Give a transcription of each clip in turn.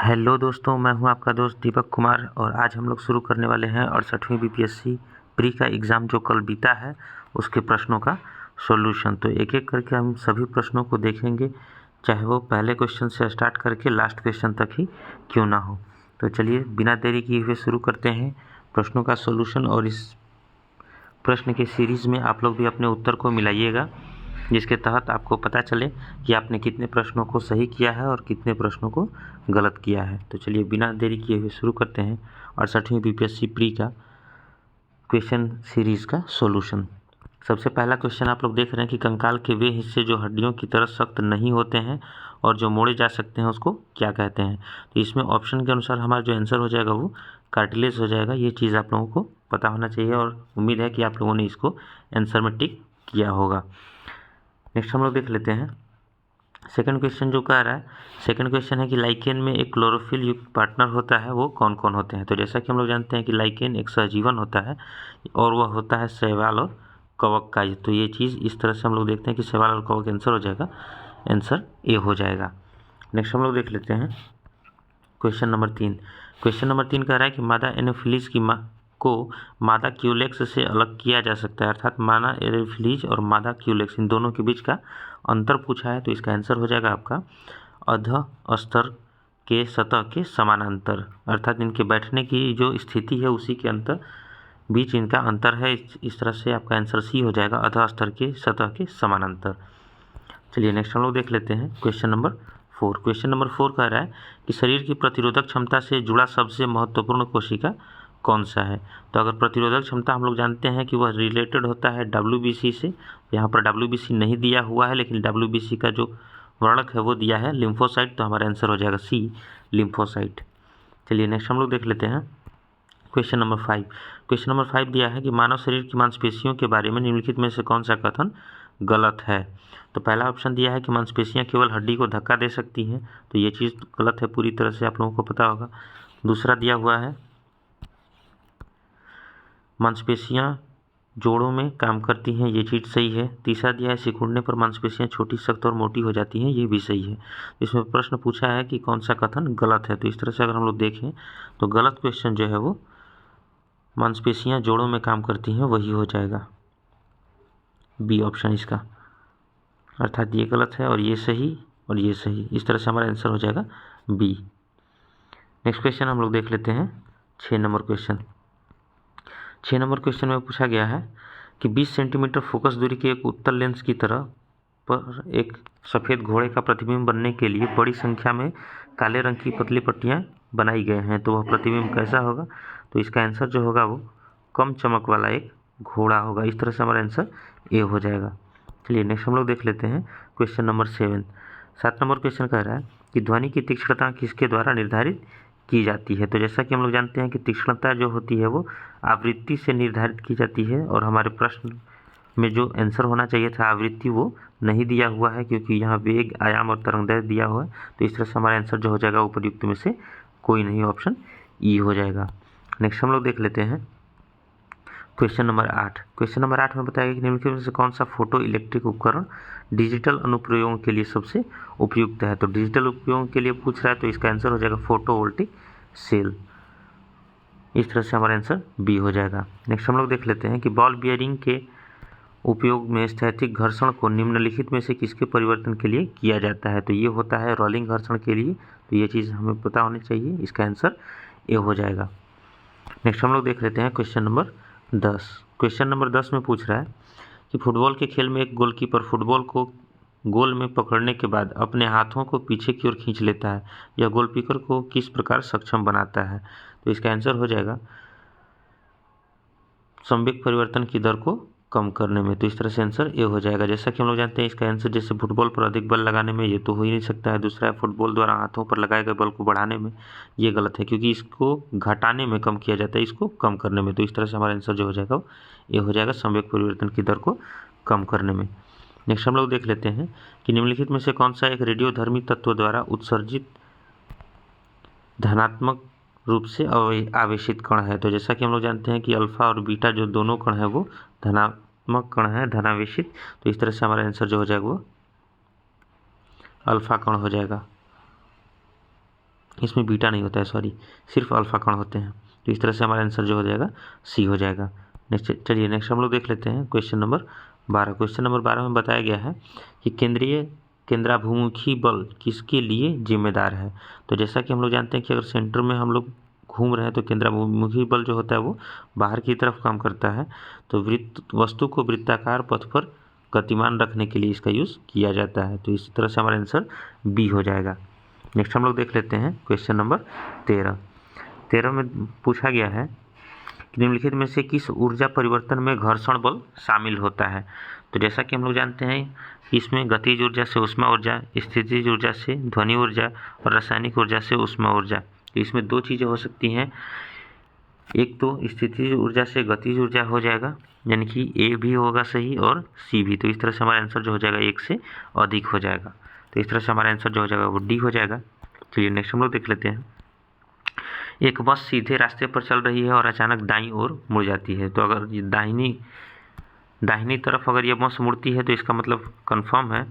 Hello दोस्तों, मैं हूं आपका दोस्त दीपक कुमार और आज हम लोग शुरू करने वाले हैं 68वीं बीपीएससी प्री का एग्ज़ाम जो कल बीता है उसके प्रश्नों का सॉल्यूशन। तो एक एक करके हम सभी प्रश्नों को देखेंगे, चाहे वो पहले क्वेश्चन से स्टार्ट करके लास्ट क्वेश्चन तक ही क्यों ना हो। तो चलिए बिना देरी किए हुए शुरू करते हैं प्रश्नों का सॉल्यूशन। और इस प्रश्न के सीरीज़ में आप लोग भी अपने उत्तर को मिलाइएगा, जिसके तहत आपको पता चले कि आपने कितने प्रश्नों को सही किया है और कितने प्रश्नों को गलत किया है। तो चलिए बिना देरी किए हुए शुरू करते हैं 68वीं बीपीएससी प्री का क्वेश्चन सीरीज़ का सॉल्यूशन। सबसे पहला क्वेश्चन आप लोग देख रहे हैं कि कंकाल के वे हिस्से जो हड्डियों की तरह सख्त नहीं होते हैं और जो मोड़े जा सकते हैं उसको क्या कहते हैं। तो इसमें ऑप्शन के अनुसार हमारा जो आंसर हो जाएगा वो कार्टिलेज हो जाएगा। ये चीज़ आप लोगों को पता होना चाहिए और उम्मीद है कि आप लोगों ने इसको आंसर में टिक किया होगा। नेक्स्ट हम लोग देख लेते हैं सेकंड क्वेश्चन जो कह रहा है। सेकंड क्वेश्चन है कि लाइकेन में एक क्लोरोफिल युक्त पार्टनर होता है, वो कौन कौन होते हैं। तो जैसा कि हम लोग जानते हैं कि लाइकेन एक सहजीवन होता है और वह होता है शैवाल और कवक का। तो ये चीज़ इस तरह से हम लोग देखते हैं कि शैवाल और कवक आंसर हो जाएगा, आंसर ए हो जाएगा। नेक्स्ट हम लोग देख लेते हैं क्वेश्चन नंबर 3। क्वेश्चन नंबर 3 कह रहा है कि मादा एनोफिलीज को मादा क्यूलेक्स से अलग किया जा सकता है, अर्थात मादा एनोफिलीज और मादा क्यूलेक्स इन दोनों के बीच का अंतर पूछा है। तो इसका आंसर हो जाएगा आपका अध स्तर के सतह के समानांतर, अर्थात इनके बैठने की जो स्थिति है उसी के अंतर बीच इनका अंतर है। इस तरह से आपका आंसर सी हो जाएगा, अध स्तर के सतह के समानांतर। चलिए नेक्स्ट हम लोग देख लेते हैं क्वेश्चन नंबर 4। क्वेश्चन नंबर 4 कह रहा है कि शरीर की प्रतिरोधक क्षमता से जुड़ा सबसे महत्वपूर्ण कोशिका कौन सा है। तो अगर प्रतिरोधक क्षमता हम लोग जानते हैं कि वह रिलेटेड होता है WBC से, यहाँ पर WBC नहीं दिया हुआ है लेकिन WBC का जो वर्णक है वो दिया है लिम्फोसाइट। तो हमारा आंसर हो जाएगा सी, लिम्फोसाइट। चलिए नेक्स्ट हम लोग देख लेते हैं क्वेश्चन नंबर 5। क्वेश्चन नंबर 5 दिया है कि मानव शरीर की मांसपेशियों के बारे में निम्नलिखित में से कौन सा कथन गलत है। तो पहला ऑप्शन दिया है कि मांसपेशियां केवल हड्डी को धक्का दे सकती हैं, तो ये चीज़ गलत है, पूरी तरह से आप लोगों को पता होगा। दूसरा दिया हुआ है मांसपेशियां जोड़ों में काम करती हैं, ये चीज़ सही है। तीसरा दिया है सिकुड़ने पर मांसपेशियां छोटी, सख्त और मोटी हो जाती हैं, ये भी सही है। इसमें प्रश्न पूछा है कि कौन सा कथन गलत है। तो इस तरह से अगर हम लोग देखें तो गलत क्वेश्चन जो है वो मांसपेशियां जोड़ों में काम करती हैं वही हो जाएगा, बी ऑप्शन इसका, अर्थात ये गलत है और ये सही और ये सही। इस तरह से हमारा आंसर हो जाएगा बी। नेक्स्ट क्वेश्चन हम लोग देख लेते हैं 6 नंबर क्वेश्चन। 6 नंबर क्वेश्चन में पूछा गया है कि 20 सेंटीमीटर फोकस दूरी के एक उत्तल लेंस की तरह पर एक सफ़ेद घोड़े का प्रतिबिंब बनने के लिए बड़ी संख्या में काले रंग की पतली पट्टियाँ बनाई गए हैं, तो वह प्रतिबिंब कैसा होगा। तो इसका आंसर जो होगा वो कम चमक वाला एक घोड़ा होगा। इस तरह से हमारा आंसर ए हो जाएगा। चलिए नेक्स्ट हम लोग देख लेते हैं क्वेश्चन नंबर 7। 7 नंबर क्वेश्चन कह रहा है कि ध्वनि की तीक्ष्णता किसके द्वारा निर्धारित की जाती है। तो जैसा कि हम लोग जानते हैं कि तीक्ष्णता जो होती है वो आवृत्ति से निर्धारित की जाती है, और हमारे प्रश्न में जो आंसर होना चाहिए था आवृत्ति वो नहीं दिया हुआ है, क्योंकि यहाँ वेग, आयाम और तरंगदैर्घ्य दिया हुआ है। तो इस तरह से हमारा आंसर जो हो जाएगा उपयुक्त में से कोई नहीं, ऑप्शन ई हो जाएगा। नेक्स्ट हम लोग देख लेते हैं क्वेश्चन नंबर 8। क्वेश्चन नंबर 8 में बताया कि निम्नलिखित में से कौन सा फोटो इलेक्ट्रिक उपकरण डिजिटल अनुप्रयोगों के लिए सबसे उपयुक्त है। तो डिजिटल उपयोगों के लिए पूछ रहा है, तो इसका आंसर हो जाएगा फोटोवोल्टिक सेल। इस तरह से हमारा आंसर बी हो जाएगा। नेक्स्ट हम लोग देख लेते हैं कि बॉल बियरिंग के उपयोग में स्थैतिक घर्षण को निम्नलिखित में से किसके परिवर्तन के लिए किया जाता है। तो ये होता है रोलिंग घर्षण के लिए, तो ये चीज़ हमें पता होनी चाहिए। इसका आंसर ए हो जाएगा। नेक्स्ट हम लोग देख लेते हैं क्वेश्चन नंबर 10। क्वेश्चन नंबर 10 में पूछ रहा है कि फुटबॉल के खेल में एक गोलकीपर फुटबॉल को गोल में पकड़ने के बाद अपने हाथों को पीछे की ओर खींच लेता है, यह गोलकीपर को किस प्रकार सक्षम बनाता है। तो इसका आंसर हो जाएगा संवेग परिवर्तन की दर को कम करने में। तो इस तरह से आंसर ए हो जाएगा। जैसा कि हम लोग जानते हैं इसका आंसर जैसे फुटबॉल पर अधिक बल लगाने में, ये तो हो ही नहीं सकता है। दूसरा है फुटबॉल द्वारा हाथों पर लगाए गए बल को बढ़ाने में, ये गलत है, क्योंकि इसको घटाने में कम किया जाता है, इसको कम करने में। तो इस तरह से हमारा आंसर जो हो जाएगा ये हो जाएगा संवेग परिवर्तन की दर को कम करने में। नेक्स्ट हम लोग देख लेते हैं कि निम्नलिखित में से कौन सा एक रेडियोधर्मी तत्व द्वारा उत्सर्जित धनात्मक रूप से आवेशित कण है। तो जैसा कि हम लोग जानते हैं कि अल्फा और बीटा जो दोनों कण है वो धनात्मक कण है, धनावेशित। तो इस तरह से हमारा आंसर जो हो जाएगा वो अल्फा कण हो जाएगा। इसमें बीटा नहीं होता है, सॉरी, सिर्फ अल्फा कण होते हैं। तो इस तरह से हमारा आंसर जो हो जाएगा सी हो जाएगा। नेक्स्ट चलिए नेक्स्ट हम लोग देख लेते हैं क्वेश्चन नंबर 12। क्वेश्चन नंबर 12 में बताया गया है कि केंद्राभिमुखी बल किसके लिए जिम्मेदार है। तो जैसा कि हम लोग जानते हैं कि अगर सेंटर में हम लोग घूम रहे हैं तो केंद्राभिमुखी बल जो होता है वो बाहर की तरफ काम करता है। तो वस्तु को वृत्ताकार पथ पर गतिमान रखने के लिए इसका यूज़ किया जाता है। तो इसी तरह से हमारा आंसर बी हो जाएगा। नेक्स्ट हम लोग देख लेते हैं क्वेश्चन नंबर 13 में पूछा गया है कि निम्नलिखित में से किस ऊर्जा परिवर्तन में घर्षण बल शामिल होता है। तो जैसा कि हम लोग जानते हैं कि इसमें गतिज ऊर्जा से ऊष्मा ऊर्जा, स्थितिज ऊर्जा से ध्वनि ऊर्जा और रासायनिक ऊर्जा से ऊष्मा ऊर्जा। तो इसमें दो चीज़ें हो सकती हैं, एक तो स्थितिज ऊर्जा से गतिज ऊर्जा हो जाएगा, यानी कि ए भी होगा सही और सी भी। तो इस तरह से हमारा आंसर जो हो जाएगा एक से अधिक हो जाएगा। तो इस तरह से हमारा आंसर जो हो जाएगा वो डी हो जाएगा। चलिए नेक्स्ट हम लोग देख लेते हैं। एक बस सीधे रास्ते पर चल रही है और अचानक दाईं ओर मुड़ जाती है। तो अगर ये दाहिनी तरफ अगर ये बस मुड़ती है तो इसका मतलब कंफर्म है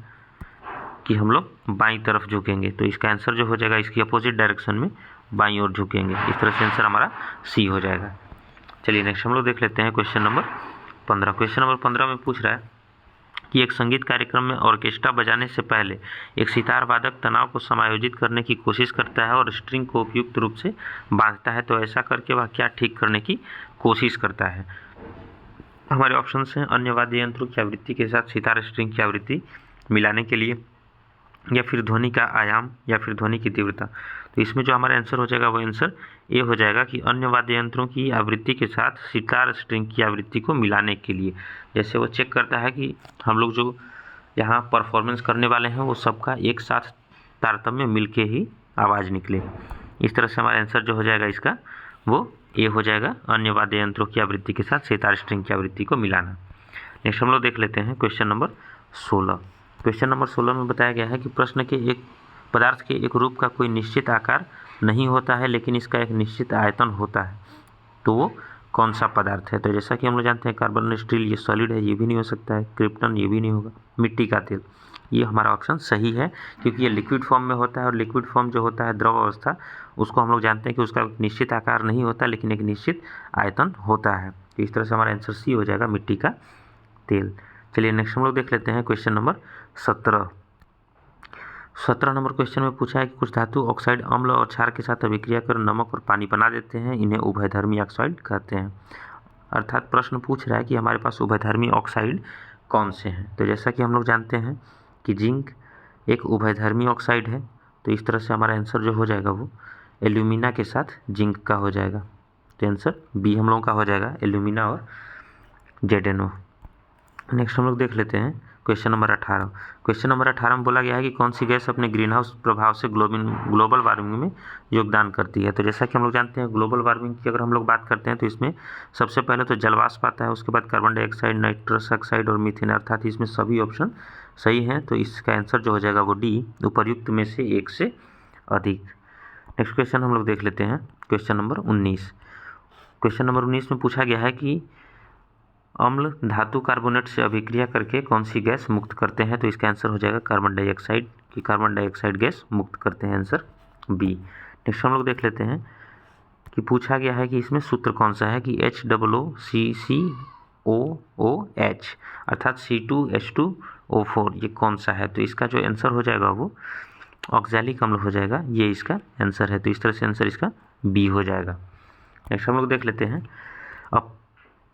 कि हम लोग बाईं तरफ झुकेंगे। तो इसका आंसर जो हो जाएगा इसकी अपोजिट डायरेक्शन में बाईं ओर झुकेंगे। इस तरह से आंसर हमारा सी हो जाएगा। चलिए नेक्स्ट हम लोग देख लेते हैं क्वेश्चन नंबर 15। क्वेश्चन नंबर 15 में पूछ रहा है कि एक संगीत कार्यक्रम में ऑर्केस्ट्रा बजाने से पहले एक सितार वादक तनाव को समायोजित करने की कोशिश करता है और स्ट्रिंग को उपयुक्त रूप से बांधता है। तो ऐसा करके वह क्या ठीक करने की कोशिश करता है। हमारे ऑप्शंस हैं अन्य वाद्य यंत्रों की आवृत्ति के साथ सितार स्ट्रिंग की आवृत्ति मिलाने के लिए, या फिर ध्वनि का आयाम, या फिर ध्वनि की तीव्रता। तो इसमें जो हमारा आंसर हो जाएगा वो आंसर ए हो जाएगा कि अन्य वाद्य यंत्रों की आवृत्ति के साथ सितार स्ट्रिंग की आवृत्ति को मिलाने के लिए। जैसे वो चेक करता है कि हम लोग जो यहाँ परफॉर्मेंस करने वाले हैं वो सबका एक साथ तारतम्य मिल के ही आवाज़ निकले। इस तरह से हमारा आंसर जो हो जाएगा इसका वो ए हो जाएगा, अन्य वाद्य यंत्रों की आवृत्ति के साथ सितार स्ट्रिंग की आवृत्ति को मिलाना। नेक्स्ट हम लोग देख लेते हैं क्वेश्चन नंबर 16। क्वेश्चन नंबर 16 में बताया गया है कि प्रश्न के एक पदार्थ के एक रूप का कोई निश्चित आकार नहीं होता है लेकिन इसका एक निश्चित आयतन होता है। तो वो कौन सा पदार्थ है। तो जैसा कि हम लोग जानते हैं कार्बन स्टील ये सॉलिड है, ये भी नहीं हो सकता है। क्रिप्टन ये भी नहीं होगा। मिट्टी का तेल ये हमारा ऑप्शन सही है क्योंकि ये लिक्विड फॉर्म में होता है और लिक्विड फॉर्म जो होता है द्रव अवस्था उसको हम लोग जानते हैं कि उसका निश्चित आकार नहीं होता लेकिन एक निश्चित आयतन होता है। तो इस तरह से हमारा आंसर सी हो जाएगा, मिट्टी का तेल। चलिए नेक्स्ट हम लोग देख लेते हैं क्वेश्चन नंबर 17 नंबर क्वेश्चन में पूछा है कि कुछ धातु ऑक्साइड अम्ल और क्षार के साथ अभिक्रिया कर नमक और पानी बना देते हैं, इन्हें उभयधर्मी ऑक्साइड कहते हैं। अर्थात प्रश्न पूछ रहा है कि हमारे पास उभयधर्मी ऑक्साइड कौन से हैं। तो जैसा कि हम लोग जानते हैं कि जिंक एक उभयधर्मी ऑक्साइड है। तो इस तरह से हमारा आंसर जो हो जाएगा वो एल्यूमिना के साथ जिंक का हो जाएगा। तो आंसर बी हम लोगों का हो जाएगा, एल्यूमिना और ZnO। नेक्स्ट हम लोग देख लेते हैं क्वेश्चन नंबर 18। क्वेश्चन नंबर 18 में बोला गया है कि कौन सी गैस अपने ग्रीन हाउस प्रभाव से ग्लोबल वार्मिंग में योगदान करती है। तो जैसा कि हम लोग जानते हैं ग्लोबल वार्मिंग की अगर हम लोग बात करते हैं तो इसमें सबसे पहले तो जलवाष्प आता है, उसके बाद कार्बन डाइऑक्साइड, नाइट्रस ऑक्साइड और मीथेन, अर्थात इसमें सभी ऑप्शन सही हैं। तो इसका आंसर जो हो जाएगा वो डी, उपर्युक्त में से एक से अधिक। नेक्स्ट क्वेश्चन हम लोग देख लेते हैं क्वेश्चन नंबर 19। क्वेश्चन नंबर 19 में पूछा गया है कि अम्ल धातु कार्बोनेट से अभिक्रिया करके कौन सी गैस मुक्त करते हैं। तो इसका आंसर हो जाएगा कार्बन डाइऑक्साइड, की कार्बन डाइऑक्साइड गैस मुक्त करते हैं, आंसर बी। नेक्स्ट हम लोग देख लेते हैं कि पूछा गया है कि इसमें सूत्र कौन सा है कि HOOCCOOH अर्थात C2H2O4 ये कौन सा है। तो इसका जो आंसर हो जाएगा वो ऑक्सैलिक अम्ल हो जाएगा, ये इसका आंसर है। तो इस तरह से आंसर इसका बी हो जाएगा। नेक्स्ट हम लोग देख लेते हैं। अब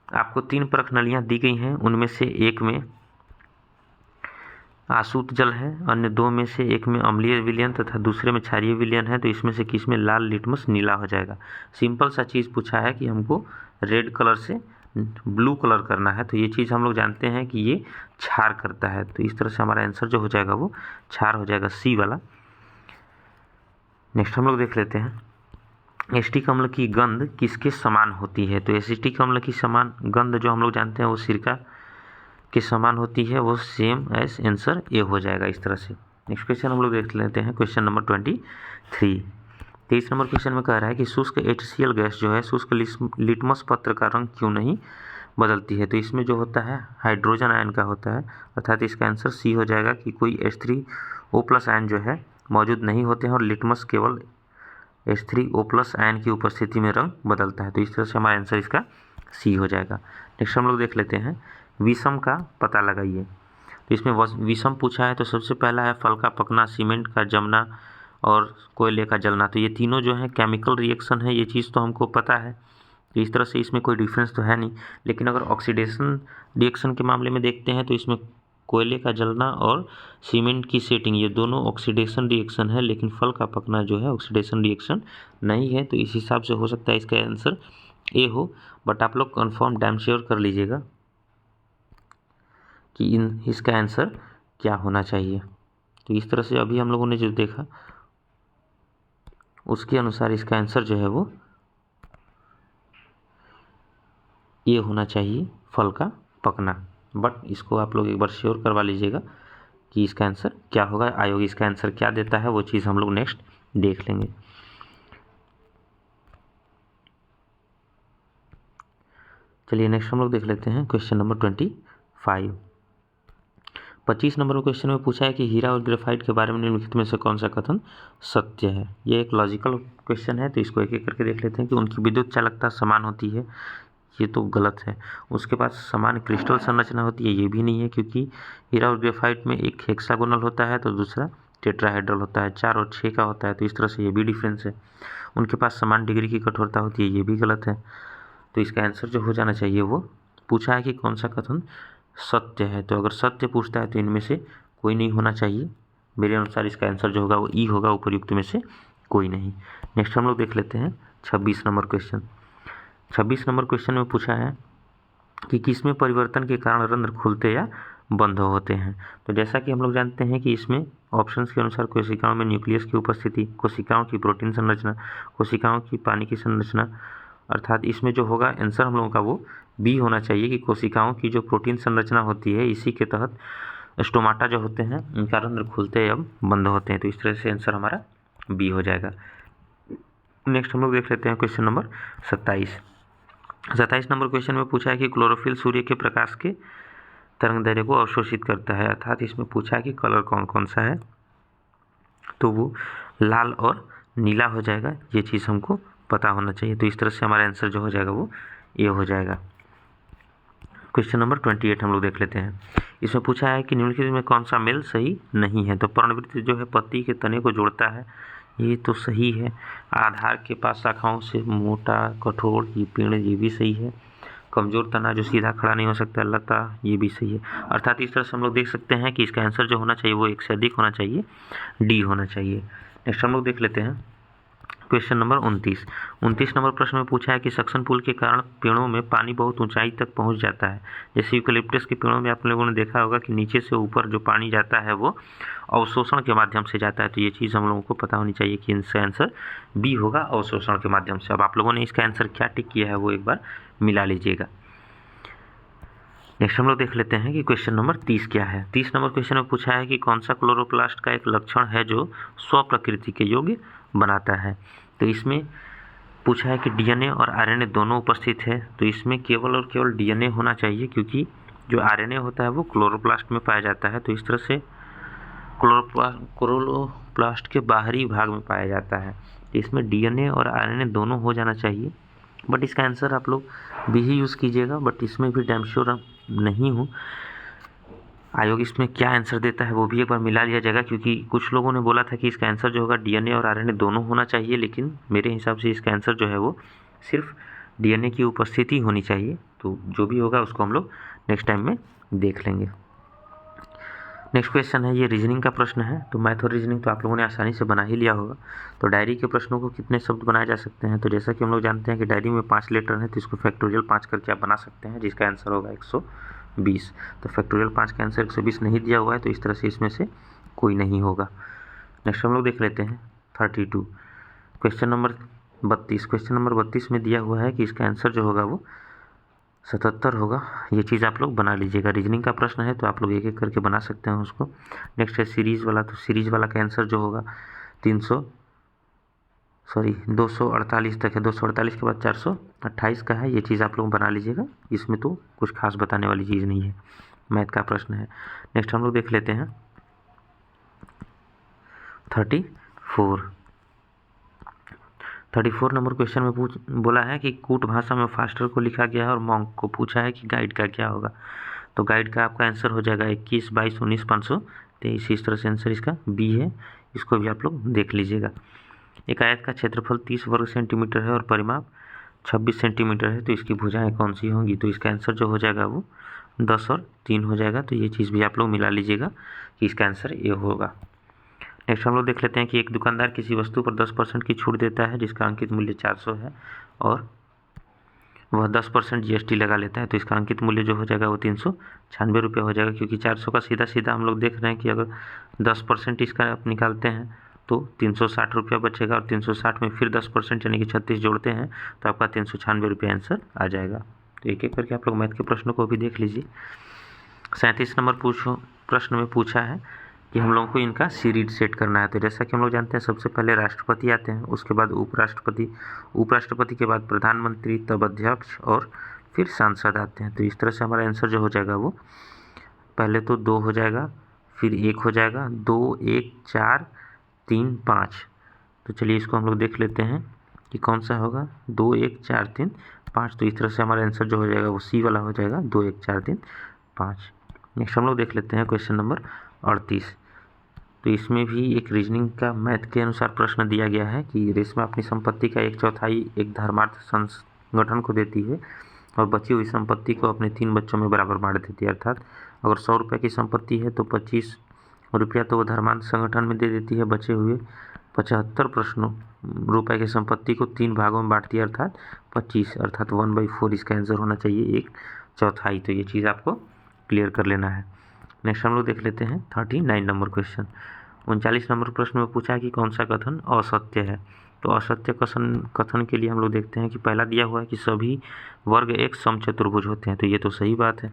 आपको 3 परख नलियाँ दी गई हैं, उनमें से एक में आसूत जल है, अन्य 2 में से एक में अम्लीय विलयन तथा दूसरे में क्षारीय विलयन है। तो इसमें से किस में लाल लिटमस नीला हो जाएगा। सिंपल सा चीज़ पूछा है कि हमको रेड कलर से ब्लू कलर करना है। तो ये चीज़ हम लोग जानते हैं कि ये क्षार करता है। तो इस तरह से हमारा आंसर जो हो जाएगा वो क्षार हो जाएगा, सी वाला। नेक्स्ट हम लोग देख लेते हैं एसिटिक अम्ल की गंध किसके समान होती है। तो एसिटिक अम्ल की समान गंध जो हम लोग जानते हैं वो सिरका के समान होती है, वो सेम एज आंसर ए हो जाएगा इस तरह से। नेक्स्ट क्वेश्चन हम लोग देख लेते हैं क्वेश्चन नंबर 23। 23 नंबर क्वेश्चन में कह रहा है कि शुष्क HCl गैस जो है शुष्क लिटमस पत्र का रंग क्यों नहीं बदलती है। तो इसमें जो होता है हाइड्रोजन आयन का होता है, अर्थात इसका आंसर सी हो जाएगा कि कोई H3O+ आयन जो है मौजूद नहीं होते हैं और लिटमस केवल H3O+ आयन की उपस्थिति में रंग बदलता है। तो इस तरह से हमारा आंसर इसका सी हो जाएगा। नेक्स्ट हम लोग देख लेते हैं विषम का पता लगाइए। तो इसमें विषम पूछा है, तो सबसे पहला है फल का पकना, सीमेंट का जमना और कोयले का जलना। तो ये तीनों जो है केमिकल रिएक्शन है, ये चीज़ तो हमको पता है। तो इस तरह से इसमें कोई डिफरेंस तो है नहीं। लेकिन अगर ऑक्सीडेशन रिएक्शन के मामले में देखते हैं तो इसमें कोयले का जलना और सीमेंट की सेटिंग, ये दोनों ऑक्सीडेशन रिएक्शन है, लेकिन फल का पकना जो है ऑक्सीडेशन रिएक्शन नहीं है। तो इस हिसाब से हो सकता है इसका आंसर ए हो। बट आप लोग कंफर्म डैम श्योर कर लीजिएगा कि इसका आंसर क्या होना चाहिए। तो इस तरह से अभी हम लोगों ने जो देखा उसके अनुसार इसका आंसर जो है वो ये होना चाहिए, फल का पकना। बट इसको आप लोग एक बार श्योर करवा लीजिएगा कि इसका आंसर क्या होगा। आयोग इसका आंसर क्या देता है वो चीज़ हम लोग नेक्स्ट देख लेंगे। चलिए नेक्स्ट हम लोग देख लेते हैं क्वेश्चन नंबर 25। 25 नंबर क्वेश्चन में पूछा है कि हीरा और ग्रेफाइट के बारे में निम्नलिखित में से कौन सा कथन सत्य है। ये एक लॉजिकल क्वेश्चन है, तो इसको एक एक करके देख लेते हैं कि उनकी विद्युत चालकता समान होती है, ये तो गलत है। उसके बाद समान क्रिस्टल संरचना होती है, ये भी नहीं है, क्योंकि हीरा और ग्रेफाइट में एक हेक्सागोनल होता है तो दूसरा टेट्राहेड्रल होता है, 4 और 6 का होता है। तो इस तरह से ये भी डिफरेंस है। उनके पास समान डिग्री की कठोरता होती है, ये भी गलत है। तो इसका आंसर जो हो जाना चाहिए वो पूछा है कि कौन सा कथन सत्य है। तो अगर सत्य पूछता है तो इनमें से कोई नहीं होना चाहिए। मेरे अनुसार इसका आंसर जो होगा वो ई होगा, उपयुक्त में से कोई नहीं। नेक्स्ट हम लोग देख लेते हैं 26 नंबर क्वेश्चन। 26 नंबर क्वेश्चन में पूछा है कि किसमें परिवर्तन के कारण रंध्र खुलते या बंद होते हैं। तो जैसा कि हम लोग जानते हैं कि इसमें ऑप्शंस के अनुसार कोशिकाओं में न्यूक्लियस की उपस्थिति, कोशिकाओं की प्रोटीन संरचना, कोशिकाओं की पानी की संरचना, अर्थात इसमें जो होगा आंसर हम लोगों का वो बी होना चाहिए कि कोशिकाओं की जो प्रोटीन संरचना होती है इसी के तहत स्टोमाटा जो होते हैं उनका रंध्र खुलते या बंद होते हैं। तो इस तरह से आंसर हमारा बी हो जाएगा। नेक्स्ट हम लोग देख लेते हैं क्वेश्चन नंबर 27। 27 नंबर क्वेश्चन में पूछा है कि क्लोरोफिल सूर्य के प्रकाश के तरंगदैर्घ्य को अवशोषित करता है, अर्थात इसमें पूछा है कि कलर कौन कौन सा है, तो वो लाल और नीला हो जाएगा। ये चीज़ हमको पता होना चाहिए। तो इस तरह से हमारा आंसर जो हो जाएगा वो ये हो जाएगा। क्वेश्चन नंबर 28 हम लोग देख लेते हैं। इसमें पूछा है कि निम्नलिखित में कौन सा मेल सही नहीं है। तो पर्णवृत्त जो है पत्ती के तने को जोड़ता है, ये तो सही है। आधार के पास शाखाओं से मोटा कठोर ये पेड़, ये भी सही है। कमजोर तना जो सीधा खड़ा नहीं हो सकता लता, ये भी सही है। अर्थात इस तरह से हम लोग देख सकते हैं कि इसका आंसर जो होना चाहिए वो एक से अधिक होना चाहिए, डी होना चाहिए। नेक्स्ट हम लोग देख लेते हैं क्वेश्चन नंबर 29। 29 नंबर प्रश्न में पूछा है कि सक्शन पुल के कारण पेड़ों में पानी बहुत ऊंचाई तक पहुंच जाता है। जैसे यूकेलिप्टस के पेड़ों में आप लोगों ने देखा होगा कि नीचे से ऊपर जो पानी जाता है वो अवशोषण के माध्यम से जाता है। तो ये चीज़ हम लोगों को पता होनी चाहिए कि इसका आंसर बी होगा, अवशोषण के माध्यम से। अब आप लोगों ने इसका आंसर क्या टिक किया है वो एक बार मिला लीजिएगा। नेक्स्ट हम लोग देख लेते हैं कि क्वेश्चन नंबर 30 क्या है। 30 नंबर क्वेश्चन में पूछा है कि कौन सा क्लोरोप्लास्ट का एक लक्षण है जो स्वप्रकृति के योग्य बनाता है। तो इसमें पूछा है कि डीएनए और आरएनए दोनों उपस्थित है। तो इसमें केवल और केवल डीएनए होना चाहिए, क्योंकि जो आरएनए होता है वो क्लोरोप्लास्ट में पाया जाता है। तो इस तरह से क्लोरोप्लास्ट के बाहरी भाग में पाया जाता है। तो इसमें डीएनए और आरएनए दोनों हो जाना चाहिए। बट इसका आंसर आप लोग भी ही यूज़ कीजिएगा, बट इसमें भी डैम श्योर नहीं हूँ। आयोग इसमें क्या आंसर देता है वो भी एक बार मिला लिया जाएगा, क्योंकि कुछ लोगों ने बोला था कि इसका आंसर जो होगा डीएनए और आरएनए दोनों होना चाहिए, लेकिन मेरे हिसाब से इसका आंसर जो है वो सिर्फ डीएनए की उपस्थिति होनी चाहिए। तो जो भी होगा उसको हम लोग नेक्स्ट टाइम में देख लेंगे। नेक्स्ट क्वेश्चन है, ये रीजनिंग का प्रश्न है। तो मैथ और रीजनिंग तो आप लोगों ने आसानी से बना ही लिया होगा। तो डायरी के प्रश्नों को कितने शब्द बनाए जा सकते हैं। तो जैसा कि हम लोग जानते हैं कि डायरी में 5 लेटर है, तो इसको फैक्टोरियल 5 करके आप बना सकते हैं, जिसका आंसर होगा 120। तो फैक्टोरियल 5 का आंसर 120 नहीं दिया हुआ है, तो इस तरह से इसमें से कोई नहीं होगा। नेक्स्ट हम लोग देख लेते हैं 32 क्वेश्चन नंबर 32। क्वेश्चन नंबर 32 में दिया हुआ है कि इसका आंसर जो होगा वो 77 होगा। ये चीज़ आप लोग बना लीजिएगा। रीजनिंग का प्रश्न है तो आप लोग एक एक करके बना सकते हैं उसको। नेक्स्ट है सीरीज़ वाला। तो सीरीज़ वाला का आंसर जो होगा 248 तक है। 248 के बाद 428 का है। ये चीज़ आप लोग बना लीजिएगा, इसमें तो कुछ खास बताने वाली चीज़ नहीं है, मैथ का प्रश्न है। नेक्स्ट हम लोग देख लेते हैं 34। 34 नंबर क्वेश्चन में बोला है कि कूट भाषा में फास्टर को लिखा गया है और मॉन्क को पूछा है कि गाइड का क्या होगा। तो गाइड का आपका आंसर हो जाएगा 21, 22, 19, 523। इस तरह से आंसर इसका बी है, इसको भी आप लोग देख लीजिएगा। एक आयत का क्षेत्रफल 30 वर्ग सेंटीमीटर है और परिमाप 26 सेंटीमीटर है, तो इसकी भुजाएं कौन सी होंगी। तो इसका आंसर जो हो जाएगा वो 10 और 3 हो जाएगा। तो ये चीज़ भी आप लोग मिला लीजिएगा कि इसका आंसर ये होगा। नेक्स्ट हम लोग देख लेते हैं कि एक दुकानदार किसी वस्तु पर 10% की छूट देता है जिसका अंकित मूल्य 400 है और वह 10% GST लगा लेता है। तो इसका अंकित मूल्य जो हो जाएगा वो 396 रुपये हो जाएगा, क्योंकि 400 का सीधा सीधा हम लोग देख रहे हैं कि अगर 10% इसका आप निकालते हैं तो 360 रुपया बचेगा और 360 में फिर 10% यानी कि 36 जोड़ते हैं तो आपका 396 रुपये आंसर आ जाएगा। तो एक एक करके आप लोग मैथ के प्रश्नों को भी देख लीजिए। 37 नंबर प्रश्न में पूछा है कि हम लोगों को इनका सीरीज सेट करना है। तो जैसा कि हम लोग जानते हैं सबसे पहले राष्ट्रपति आते हैं, उसके बाद उपराष्ट्रपति के बाद प्रधानमंत्री, तब अध्यक्ष और फिर सांसद आते हैं। तो इस तरह से हमारा आंसर जो हो जाएगा वो पहले तो 2 हो जाएगा, फिर 1 हो जाएगा, 2, 1, 4, 3, 5। तो चलिए इसको हम लोग देख लेते हैं कि कौन सा होगा। 2, 1, 4, 3, 5। तो इस तरह से हमारा आंसर जो हो जाएगा वो सी वाला हो जाएगा, 2, 1, 4, 3, 5। नेक्स्ट हम लोग देख लेते हैं क्वेश्चन नंबर 38। तो इसमें भी एक रीजनिंग का मैथ के अनुसार प्रश्न दिया गया है कि रेशमा अपनी संपत्ति का 1/4 एक धर्मार्थ संगठन को देती है और बची हुई संपत्ति को अपने 3 बच्चों में बराबर बांट देती है। अर्थात अगर 100 रुपये की संपत्ति है तो 25 रुपया तो वो धर्मार्थ संगठन में दे देती है, बचे हुए 75 रुपये की संपत्ति को 3 भागों में बांटती है, अर्थात 25, अर्थात 1/4 इसका आंसर होना चाहिए 1/4। तो ये चीज़ आपको क्लियर कर लेना है। नेक्स्ट हम लोग देख लेते हैं 39 नंबर क्वेश्चन। 39 नंबर प्रश्न में पूछा है कि कौन सा कथन असत्य है। तो असत्य कथन के लिए हम लोग देखते हैं कि पहला दिया हुआ है कि सभी वर्ग एक समचतुर्भुज होते हैं। तो ये तो सही बात है।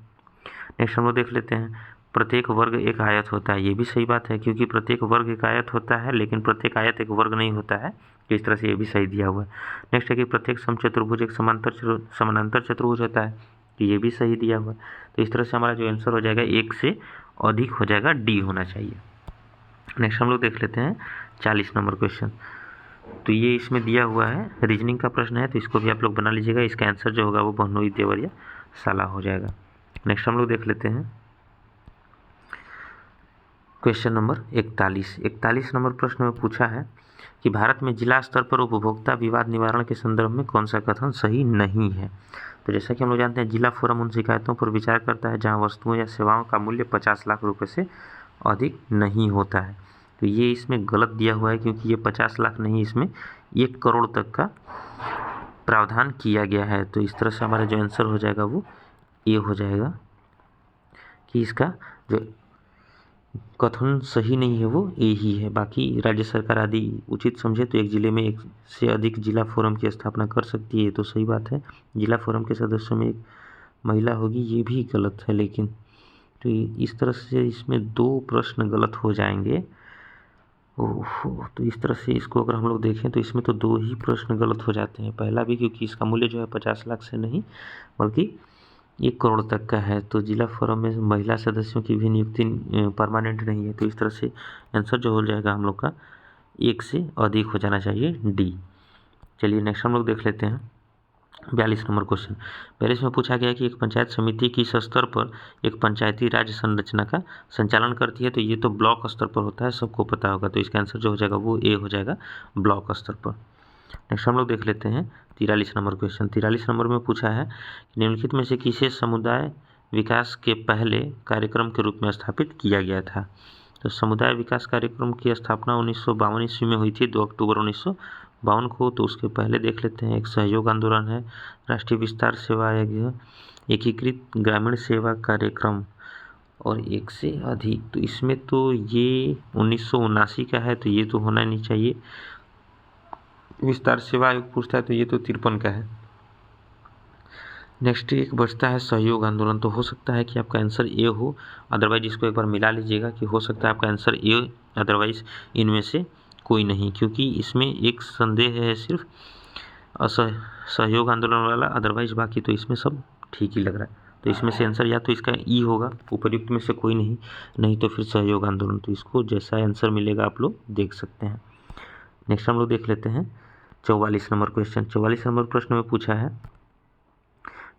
नेक्स्ट हम लोग देख लेते हैं प्रत्येक वर्ग एक आयत होता है। ये भी सही बात है, क्योंकि प्रत्येक वर्ग एक आयत होता है लेकिन प्रत्येक आयत एक वर्ग नहीं होता है। तो इस तरह से ये भी सही दिया हुआ है। नेक्स्ट है कि प्रत्येक समचतुर्भुज एक समानांतर चतुर्भुज होता है। तो ये भी सही दिया हुआ है। तो इस तरह से हमारा जो आंसर हो जाएगा 1 से अधिक हो जाएगा, डी होना चाहिए। नेक्स्ट हम लोग देख लेते हैं 40 नंबर क्वेश्चन। तो ये इसमें दिया हुआ है, रीजनिंग का प्रश्न है, तो इसको भी आप लोग बना लीजिएगा। इसका आंसर जो होगा वो बहनोई देवरिया साला हो जाएगा। नेक्स्ट हम लोग देख लेते हैं क्वेश्चन नंबर 41 नंबर प्रश्न में पूछा है कि भारत में जिला स्तर पर उपभोक्ता विवाद निवारण के संदर्भ में कौन सा कथन सही नहीं है। तो जैसा कि हम लोग जानते हैं जिला फोरम उन शिकायतों पर विचार करता है जहां वस्तुओं या सेवाओं का मूल्य 50 लाख रुपए से अधिक नहीं होता है। तो ये इसमें गलत दिया हुआ है, क्योंकि ये 50 लाख नहीं, इसमें 1 करोड़ तक का प्रावधान किया गया है। तो इस तरह से हमारा जो आंसर हो जाएगा वो ये हो जाएगा कि इसका जो कथन सही नहीं है वो ए ही है। बाकी राज्य सरकार आदि उचित समझे तो एक जिले में 1 से अधिक जिला फोरम की स्थापना कर सकती है, ये तो सही बात है। जिला फोरम के सदस्यों में एक महिला होगी, ये भी गलत है। लेकिन तो इस तरह से इसमें 2 प्रश्न गलत हो जाएंगे। ओहो, तो इस तरह से इसको अगर हम लोग देखें तो इसमें तो 2 ही प्रश्न गलत हो जाते हैं। पहला भी क्योंकि इसका मूल्य जो है 50 लाख से नहीं बल्कि 1 करोड़ तक का है। तो जिला फोरम में महिला सदस्यों की भी नियुक्ति परमानेंट नहीं है। तो इस तरह से आंसर जो हो जाएगा हम लोग का 1 से अधिक हो जाना चाहिए, डी। चलिए नेक्स्ट हम लोग देख लेते हैं 42 नंबर क्वेश्चन। 42 में पूछा गया कि एक पंचायत समिति किस स्तर पर एक पंचायती राज संरचना का संचालन करती है। तो ये तो ब्लॉक स्तर पर होता है, सबको पता होगा। तो इसका आंसर जो हो जाएगा वो ए हो जाएगा, ब्लॉक स्तर पर। नेक्स्ट हम लोग देख लेते हैं 43 नंबर क्वेश्चन। 43 नंबर में पूछा है कि निम्नलिखित में से किसे समुदाय विकास के पहले कार्यक्रम के रूप में स्थापित किया गया था। तो समुदाय विकास कार्यक्रम की स्थापना 1952 ईस्वी में हुई थी, 2 अक्टूबर 1952 को। तो उसके पहले देख लेते हैं एक सहयोग आंदोलन है, राष्ट्रीय विस्तार सेवा आयोग, एकीकृत ग्रामीण सेवा कार्यक्रम और 1 से अधिक। तो इसमें तो ये 1979 का है, तो ये तो होना नहीं चाहिए। विस्तार सेवा आयोग पूछता है तो ये तो 53 का है। नेक्स्ट एक बचता है सहयोग आंदोलन। तो हो सकता है कि आपका आंसर ए हो, अदरवाइज इसको एक बार मिला लीजिएगा कि हो सकता है आपका आंसर ए, अदरवाइज इनमें से कोई नहीं, क्योंकि इसमें एक संदेह है सिर्फ सहयोग आंदोलन वाला, अदरवाइज बाकी तो इसमें सब ठीक ही लग रहा है। तो इसमें से आंसर या तो इसका ई होगा, उपयुक्त में से कोई नहीं तो फिर सहयोग आंदोलन। तो इसको जैसा आंसर मिलेगा आप लोग देख सकते हैं। नेक्स्ट हम लोग देख लेते हैं 44 नंबर क्वेश्चन, 44 नंबर प्रश्न में पूछा है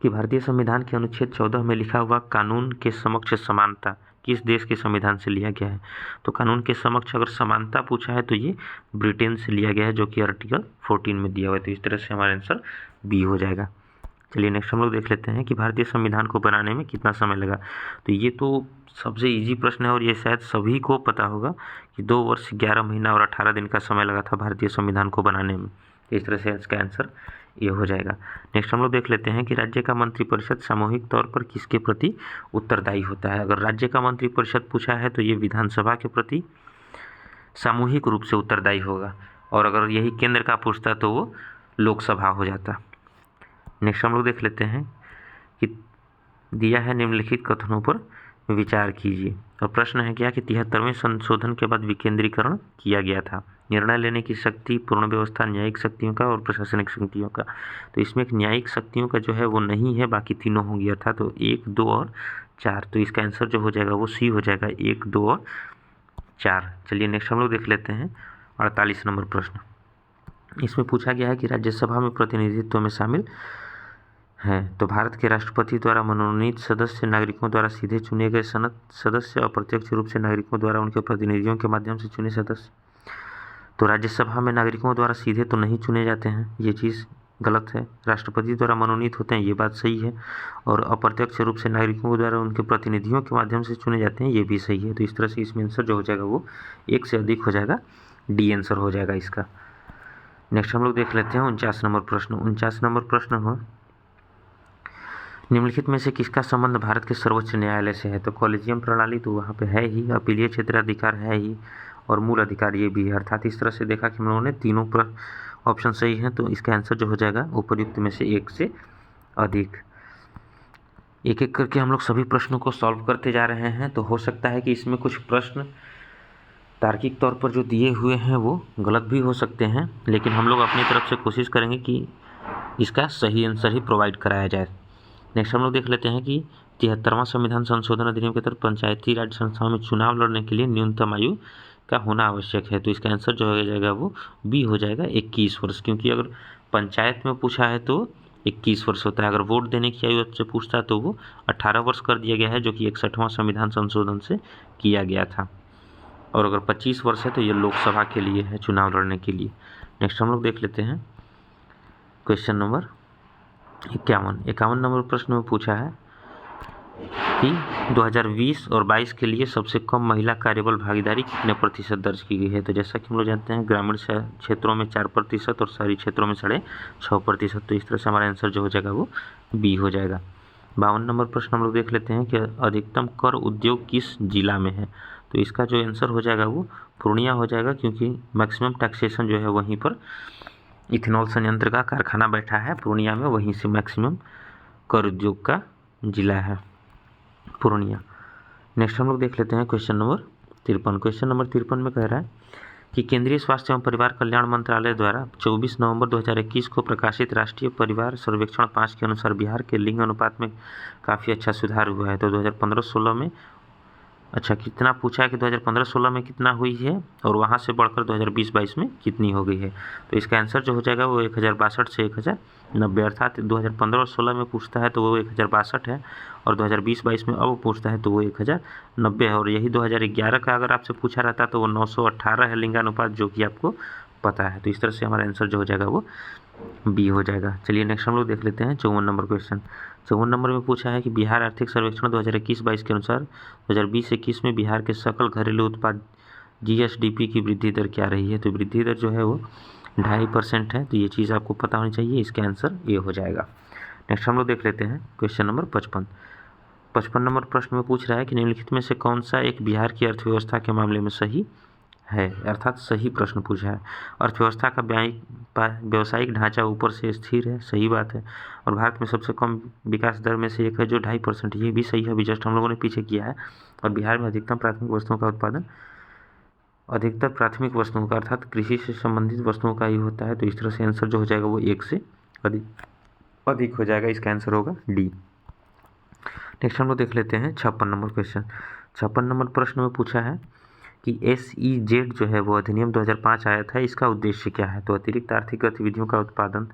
कि भारतीय संविधान के अनुच्छेद 14 में लिखा हुआ कानून के समक्ष समानता किस देश के संविधान से लिया गया है। तो कानून के समक्ष अगर समानता पूछा है तो ये ब्रिटेन से लिया गया है, जो कि आर्टिकल 14 में दिया हुआ है। तो इस तरह से हमारा आंसर बी हो जाएगा। चलिए नेक्स्ट हम लोग देख लेते हैं कि भारतीय संविधान को बनाने में कितना समय लगा। तो ये तो सबसे इजी प्रश्न है और ये शायद सभी को पता होगा कि 2 वर्ष 11 महीना और 18 दिन का समय लगा था भारतीय संविधान को बनाने में। इस तरह से इसका आंसर ये हो जाएगा। नेक्स्ट हम लोग देख लेते हैं कि राज्य का मंत्रिपरिषद सामूहिक तौर पर किसके प्रति उत्तरदायी होता है। अगर राज्य का मंत्रिपरिषद पूछा है तो ये विधानसभा के प्रति सामूहिक रूप से उत्तरदायी होगा, और अगर यही केंद्र का पूछता तो वो लोकसभा हो जाता। नेक्स्ट हम लोग देख लेते हैं कि दिया है निम्नलिखित कथनों पर विचार कीजिए, और प्रश्न है क्या कि 73वें संशोधन के बाद विकेंद्रीकरण किया गया था। निर्णय लेने की शक्ति, पूर्ण व्यवस्था, न्यायिक शक्तियों का और प्रशासनिक शक्तियों का। तो इसमें एक न्यायिक शक्तियों का जो है वो नहीं है, बाकी तीनों होंगी, अर्थात तो 1, 2 और 4। तो इसका आंसर जो हो जाएगा वो सी हो जाएगा, 1, 2 और 4। चलिए नेक्स्ट हम लोग देख लेते हैं 48 नंबर प्रश्न। इसमें पूछा गया है कि राज्यसभा में प्रतिनिधित्व में शामिल हैं। तो भारत के राष्ट्रपति द्वारा मनोनीत सदस्य, नागरिकों द्वारा सीधे चुने गए सदस्य, अप्रत्यक्ष रूप से नागरिकों द्वारा उनके प्रतिनिधियों के माध्यम से चुने सदस्य। तो राज्यसभा में नागरिकों द्वारा सीधे तो नहीं चुने जाते हैं, ये चीज़ गलत है। राष्ट्रपति द्वारा मनोनीत होते हैं, ये बात सही है। और अप्रत्यक्ष रूप से नागरिकों द्वारा उनके प्रतिनिधियों के माध्यम से चुने जाते हैं, ये भी सही है। तो इस तरह से इसमें आंसर जो हो जाएगा वो 1 से अधिक हो जाएगा, डी आंसर हो जाएगा इसका। नेक्स्ट हम लोग देख लेते हैं 49 नंबर प्रश्न। 49 नंबर प्रश्न हो, निम्नलिखित में से किसका संबंध भारत के सर्वोच्च न्यायालय से है। तो कॉलेजियम प्रणाली तो वहाँ पे है ही, अपीलीय क्षेत्राधिकार है ही, और मूल अधिकार ये भी है। अर्थात इस तरह से देखा कि हम लोगों ने तीनों पर ऑप्शन सही हैं, तो इसका आंसर जो हो जाएगा उपयुक्त में से 1 से अधिक। एक एक करके हम लोग सभी प्रश्नों को सॉल्व करते जा रहे हैं। तो हो सकता है कि इसमें कुछ प्रश्न तार्किक तौर पर जो दिए हुए हैं वो गलत भी हो सकते हैं, लेकिन हम लोग अपनी तरफ से कोशिश करेंगे कि इसका सही आंसर ही प्रोवाइड कराया जाए। नेक्स्ट हम लोग देख लेते हैं कि 73वां संविधान संशोधन अधिनियम के तहत पंचायती राज संस्थाओं में चुनाव लड़ने के लिए न्यूनतम आयु का होना आवश्यक है। तो इसका आंसर जो हो जाएगा वो बी हो जाएगा, 21 वर्ष। क्योंकि अगर पंचायत में पूछा है तो 21 वर्ष होता है, अगर वोट देने की आयु से पूछता है तो वो 18 वर्ष कर दिया गया है, जो कि 61वां संविधान संशोधन से किया गया था। और अगर 25 वर्ष है तो ये लोकसभा के लिए है, चुनाव लड़ने के लिए। नेक्स्ट हम लोग देख लेते हैं क्वेश्चन नंबर 51 नंबर प्रश्न में पूछा है कि 2020 और 22 के लिए सबसे कम महिला कार्यबल भागीदारी कितने प्रतिशत दर्ज की गई है। तो जैसा कि हम लोग जानते हैं ग्रामीण क्षेत्रों में 4% और शहरी क्षेत्रों में 6.5%। तो इस तरह से हमारा आंसर जो हो जाएगा वो बी हो जाएगा। 52 नंबर प्रश्न हम लोग देख लेते हैं कि अधिकतम कर उद्योग किस जिला में है। तो इसका जो आंसर हो जाएगा वो पूर्णिया हो जाएगा, क्योंकि मैक्सिमम टैक्सेशन जो है वहीं पर इथेनॉल संयंत्र का कारखाना बैठा है पूर्णिया में, वहीं से मैक्सिमम कर उद्योग का जिला है पूर्णिया। नेक्स्ट हम लोग देख लेते हैं क्वेश्चन नंबर 53। क्वेश्चन नंबर 53 में कह रहा है कि केंद्रीय स्वास्थ्य एवं परिवार कल्याण मंत्रालय द्वारा 24 नवंबर 2021 को प्रकाशित राष्ट्रीय परिवार सर्वेक्षण 5 के अनुसार बिहार के लिंग अनुपात में काफ़ी अच्छा सुधार हुआ है। तो 2015-16 में कितना पूछा है कि 2015-16 में कितना हुई है और वहाँ से बढ़कर 2020-22 में कितनी हो गई है। तो इसका आंसर जो हो जाएगा वो 1062 से 1090, अर्थात 2015 और 16 में पूछता है तो वो 1062 है, और 2020-22 में अब पूछता है तो वो 1090 है। और यही 2011 का अगर आपसे पूछा रहता तो वो 918 है लिंगानुपात, जो कि आपको पता है। तो इस तरह से हमारा आंसर जो हो जाएगा वो बी हो जाएगा। चलिए नेक्स्ट हम लोग देख लेते हैं 54 नंबर क्वेश्चन। 54 नंबर में पूछा है कि बिहार आर्थिक सर्वेक्षण 2021-22 के अनुसार 2020-21 में बिहार के सकल घरेलू उत्पाद GSDP की वृद्धि दर क्या रही है। तो वृद्धि दर जो है वो 2.5% है। तो ये चीज़ आपको पता होनी चाहिए, इसका आंसर ये हो जाएगा। नेक्स्ट हम लोग देख लेते हैं क्वेश्चन नंबर 55 नंबर प्रश्न में पूछ रहा है कि निम्नलिखित में से कौन सा एक बिहार की अर्थव्यवस्था के मामले में सही है, अर्थात सही प्रश्न पूछा है। अर्थव्यवस्था का व्यावसायिक ढांचा ऊपर से स्थिर है, सही बात है। और भारत में सबसे कम विकास दर में से एक है जो 2.5%, ये भी सही है, अभी जस्ट हम लोगों ने पीछे किया है। और बिहार में अधिकतर प्राथमिक वस्तुओं का अर्थात कृषि से संबंधित वस्तुओं का ही होता है। तो इस तरह से आंसर जो हो जाएगा वो 1 से अधिक हो जाएगा, इसका आंसर होगा डी। नेक्स्ट हम लोग देख लेते हैं 56 नंबर क्वेश्चन। 56 नंबर प्रश्न में पूछा है कि SEZ जो है वो अधिनियम 2005 आया था, इसका उद्देश्य क्या है? तो अतिरिक्त आर्थिक गतिविधियों का उत्पादन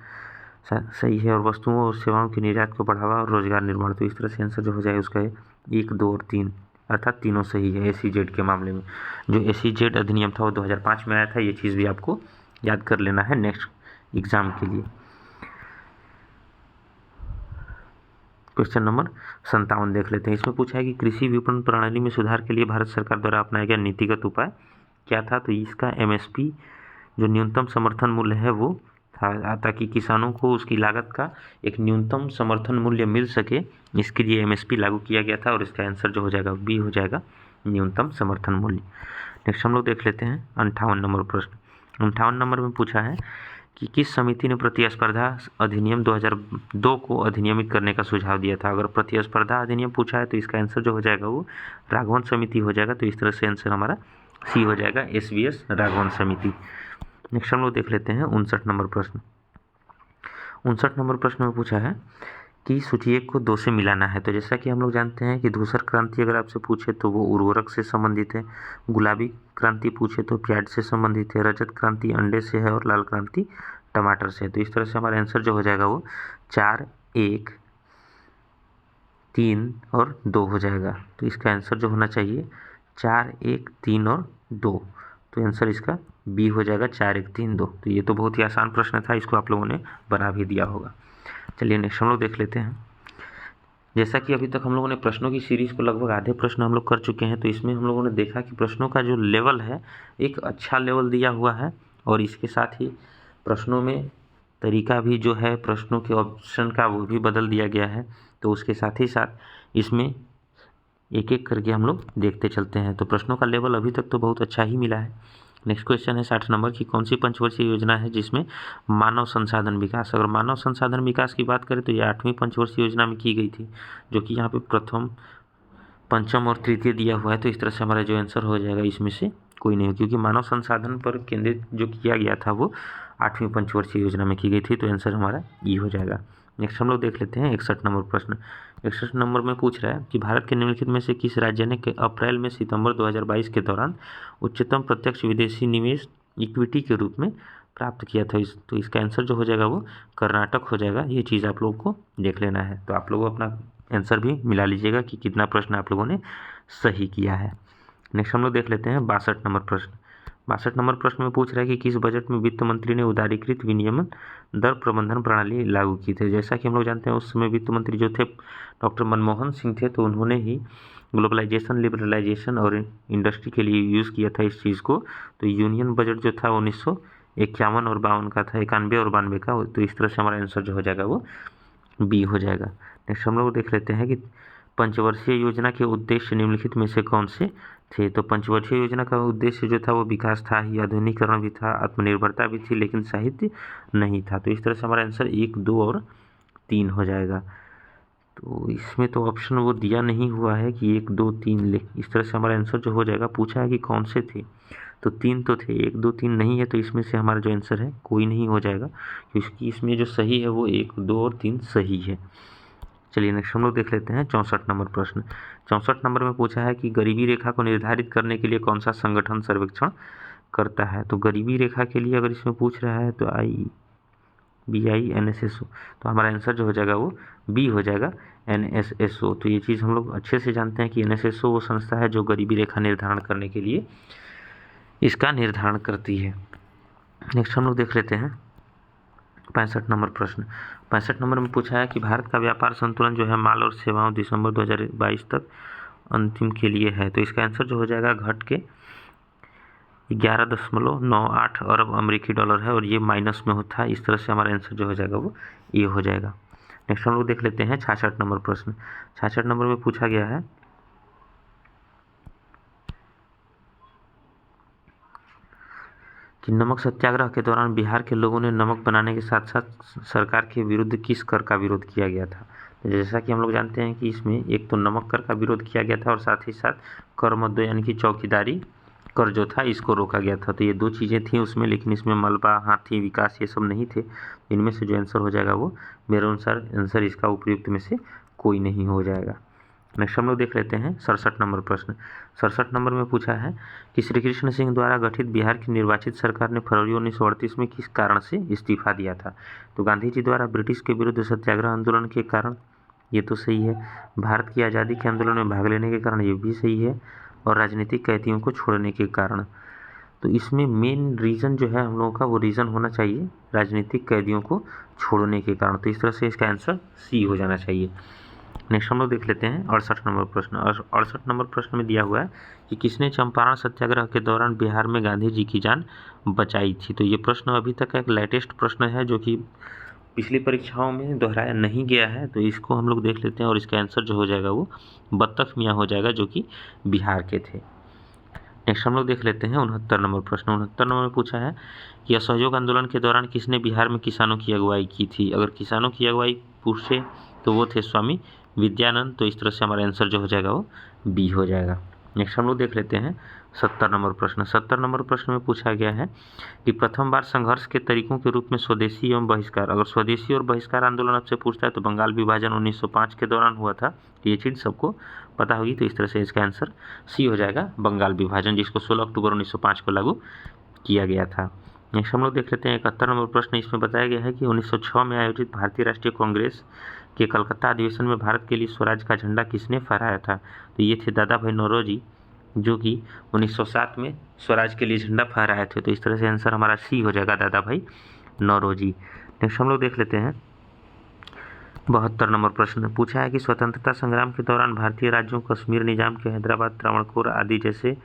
सही है, और वस्तुओं और सेवाओं के निर्यात को बढ़ावा और रोजगार निर्माण। तो इस तरह से आंसर जो हो जाए उसका है 1, 2 और 3, अर्थात तीनों सही है SEZ के मामले में। जो SEZ अधिनियम था वो 2005 में आया था, ये चीज़ भी आपको याद कर लेना है नेक्स्ट एग्जाम के लिए। क्वेश्चन नंबर 57 देख लेते हैं। इसमें पूछा है कि कृषि विपणन प्रणाली में सुधार के लिए भारत सरकार द्वारा अपनाया गया नीतिगत उपाय क्या था? तो इसका MSP जो न्यूनतम समर्थन मूल्य है वो था, ताकि किसानों को उसकी लागत का एक न्यूनतम समर्थन मूल्य मिल सके, इसके लिए MSP लागू किया गया था, और इसका आंसर जो हो जाएगा बी हो जाएगा, न्यूनतम समर्थन मूल्य। नेक्स्ट हम लोग देख लेते हैं 58 नंबर प्रश्न। 58 नंबर में पूछा है कि किस समिति ने प्रतिस्पर्धा अधिनियम 2002 को अधिनियमित करने का सुझाव दिया था? अगर प्रतिस्पर्धा अधिनियम पूछा है तो इसका आंसर जो हो जाएगा वो राघवन समिति हो जाएगा। तो इस तरह से आंसर हमारा सी हो जाएगा, SVS राघवन समिति। नेक्स्ट हम लोग देख लेते हैं 59 नंबर प्रश्न। 59 नंबर प्रश्न में पूछा है कि सूची 1 को 2 से मिलाना है। तो जैसा कि हम लोग जानते हैं कि धूसर क्रांति अगर आपसे पूछे तो वो उर्वरक से संबंधित है, गुलाबी क्रांति पूछे तो प्याज से संबंधित है, रजत क्रांति अंडे से है, और लाल क्रांति टमाटर से है। तो इस तरह से हमारा आंसर जो हो जाएगा वो 4, 1, 3 और 2 हो जाएगा। तो इसका आंसर जो होना चाहिए 4, 1, 3 और 2। तो आंसर इसका बी हो जाएगा, 4, 1, 3, 2। तो ये तो बहुत ही आसान प्रश्न था, इसको आप लोगों ने बना भी दिया होगा। चलिए नेक्स्ट हम लोग देख लेते हैं। जैसा कि अभी तक हम लोगों ने प्रश्नों की सीरीज़ को लगभग आधे प्रश्न हम लोग कर चुके हैं, तो इसमें हम लोगों ने देखा कि प्रश्नों का जो लेवल है एक अच्छा लेवल दिया हुआ है, और इसके साथ ही प्रश्नों में तरीका भी जो है प्रश्नों के ऑप्शन का वो भी बदल दिया गया है। तो उसके साथ ही साथ इसमें एक एक करके हम लोग देखते चलते हैं। तो प्रश्नों का लेवल अभी तक तो बहुत अच्छा ही मिला है। नेक्स्ट क्वेश्चन है 60 नंबर की कौन सी पंचवर्षीय योजना है जिसमें मानव संसाधन विकास, अगर मानव संसाधन विकास की बात करें तो ये 8वीं पंचवर्षीय योजना में की गई थी, जो कि यहाँ पे प्रथम, पंचम और तृतीय दिया हुआ है। तो इस तरह से हमारा जो आंसर हो जाएगा इसमें से कोई नहीं, क्योंकि मानव संसाधन पर केंद्रित जो किया गया था वो 8वीं पंचवर्षीय योजना में की गई थी। तो आंसर हमारा ई हो जाएगा। नेक्स्ट हम लोग देख लेते हैं 61 नंबर प्रश्न। 61 नंबर में पूछ रहा है कि भारत के निम्नलिखित में से किस राज्य ने अप्रैल में सितंबर 2022 के दौरान उच्चतम प्रत्यक्ष विदेशी निवेश इक्विटी के रूप में प्राप्त किया था? तो इसका आंसर जो हो जाएगा वो कर्नाटक हो जाएगा। ये चीज़ आप लोगों को देख लेना है। तो आप लोग अपना आंसर भी मिला लीजिएगा कि कितना प्रश्न आप लोगों ने सही किया है। नेक्स्ट हम लोग देख लेते हैं 62 नंबर प्रश्न। 62 नंबर प्रश्न में पूछ रहा है कि किस बजट में वित्त मंत्री ने उदारीकृत विनियमन दर प्रबंधन प्रणाली लागू की थी? जैसा कि हम लोग जानते हैं उस समय वित्त मंत्री जो थे डॉक्टर मनमोहन सिंह थे, तो उन्होंने ही ग्लोबलाइजेशन, लिबरलाइजेशन और इंडस्ट्री के लिए यूज़ किया था इस चीज़ को। तो यूनियन बजट जो था 1951 और 52 का था, 91 और 92 का। तो इस तरह से हमारा आंसर जो हो जाएगा वो बी हो जाएगा। नेक्स्ट हम लोग देख लेते हैं कि पंचवर्षीय योजना के उद्देश्य निम्नलिखित में से कौन से थे? तो पंचवर्षीय योजना का उद्देश्य जो था वो विकास था ही, आधुनिकीकरण भी था, आत्मनिर्भरता भी थी, लेकिन साहित्य नहीं था। तो इस तरह से हमारा आंसर 1, 2 और 3 हो जाएगा। तो इसमें तो ऑप्शन वो दिया नहीं हुआ है कि 1, 2, 3 इस तरह से हमारा आंसर जो हो जाएगा, पूछा है कि कौन से थे, तो 3 तो थे, 1, 2, 3 नहीं है। तो इसमें से हमारा जो आंसर है कोई नहीं हो जाएगा, क्योंकि इसमें जो सही है वो 1, 2 और 3 सही है। चलिए नेक्स्ट हम लोग देख लेते हैं 64 नंबर प्रश्न। 64 नंबर में पूछा है कि गरीबी रेखा को निर्धारित करने के लिए कौन सा संगठन सर्वेक्षण करता है? तो गरीबी रेखा के लिए अगर इसमें पूछ रहा है तो IBI NSSO, तो हमारा आंसर जो हो जाएगा वो बी हो जाएगा, NSSO। तो ये चीज़ हम लोग अच्छे से जानते हैं कि NSSO वो संस्था है जो गरीबी रेखा निर्धारण करने के लिए इसका निर्धारण करती है। नेक्स्ट हम लोग देख लेते हैं 65 नंबर प्रश्न। 65 नंबर में पूछा है कि भारत का व्यापार संतुलन जो है माल और सेवाओं दिसंबर 2022 तक अंतिम के लिए है। तो इसका आंसर जो हो जाएगा घट के 11.98 अरब अमेरिकी डॉलर है, और ये माइनस में होता है। इस तरह से हमारा आंसर जो हो जाएगा वो ये हो जाएगा। नेक्स्ट हम लोग देख लेते हैं 66 नंबर प्रश्न। 66 नंबर में पूछा गया है कि नमक सत्याग्रह के दौरान बिहार के लोगों ने नमक बनाने के साथ साथ सरकार के विरुद्ध किस कर का विरोध किया गया था? तो जैसा कि हम लोग जानते हैं कि इसमें एक तो नमक कर का विरोध किया गया था, और साथ ही साथ कर मद्दो यानी कि चौकीदारी कर जो था इसको रोका गया था। तो ये 2 चीज़ें थी उसमें, लेकिन इसमें मलबा, हाथी विकास ये सब नहीं थे। इनमें से जो आंसर हो जाएगा वो मेरे अनुसार आंसर इसका उपयुक्त में से कोई नहीं हो जाएगा। नेक्स्ट हम लोग देख लेते हैं 67 नंबर प्रश्न। 67 नंबर में पूछा है कि श्री कृष्ण सिंह द्वारा गठित बिहार की निर्वाचित सरकार ने फरवरी 1938 में किस कारण से इस्तीफा दिया था? तो गांधी जी द्वारा ब्रिटिश के विरुद्ध सत्याग्रह आंदोलन के कारण, ये तो सही है। भारत की आज़ादी के आंदोलन में भाग लेने के कारण, ये भी सही है। और राजनीतिक कैदियों को छोड़ने के कारण। तो इसमें मेन रीज़न जो है हम लोगों का, वो रीज़न होना चाहिए राजनीतिक कैदियों को छोड़ने के कारण। तो इस तरह से इसका आंसर सी हो जाना चाहिए। नेक्स्ट हम लोग देख लेते हैं 68 नंबर प्रश्न। और 68 नंबर प्रश्न में दिया हुआ है कि किसने चंपारण सत्याग्रह के दौरान बिहार में गांधी जी की जान बचाई थी? तो ये प्रश्न अभी तक का एक लेटेस्ट प्रश्न है जो कि पिछली परीक्षाओं में दोहराया नहीं गया है। तो इसको हम लोग देख लेते हैं और इसका आंसर जो हो जाएगा वो बत्तख मियाँ हो जाएगा, जो कि बिहार के थे। नेक्स्ट हम लोग देख लेते हैं 69 नंबर प्रश्न। 69 नंबर में पूछा है कि असहयोग आंदोलन के दौरान किसने बिहार में किसानों की अगुवाई की थी? अगर किसानों की अगुवाई पूछे तो वो थे स्वामी विद्यानंद। तो इस तरह से हमारा आंसर जो हो जाएगा वो बी हो जाएगा। नेक्स्ट हम लोग देख लेते हैं 70 नंबर प्रश्न। 70 नंबर प्रश्न में पूछा गया है कि प्रथम बार संघर्ष के तरीकों के रूप में स्वदेशी एवं बहिष्कार। अगर स्वदेशी और बहिष्कार आंदोलन आपसे पूछता है तो बंगाल विभाजन 1905 के दौरान हुआ था। ये चीज़ सबको पता होगी। तो इस तरह से इसका आंसर सी हो जाएगा, बंगाल विभाजन, जिसको 16 अक्टूबर 1905 को लागू किया गया था। नेक्स्ट हम लोग देख लेते हैं 71 नंबर प्रश्न। इसमें बताया गया है कि 1906 में आयोजित भारतीय राष्ट्रीय कांग्रेस के कलकत्ता अधिवेशन में भारत के लिए स्वराज का झंडा किसने फहराया था? तो ये थे दादा भाई नौरोजी, जो कि 1907 में स्वराज के लिए झंडा फहराए थे। तो इस तरह से आंसर हमारा सी हो जाएगा, दादा भाई नौरोजी। नेक्स्ट हम लोग देख लेते हैं 72 नंबर प्रश्न। पूछा है कि स्वतंत्रता संग्राम के दौरान भारतीय राज्यों कश्मीर निजाम के हैदराबाद, त्रावणकोर आदि जैसे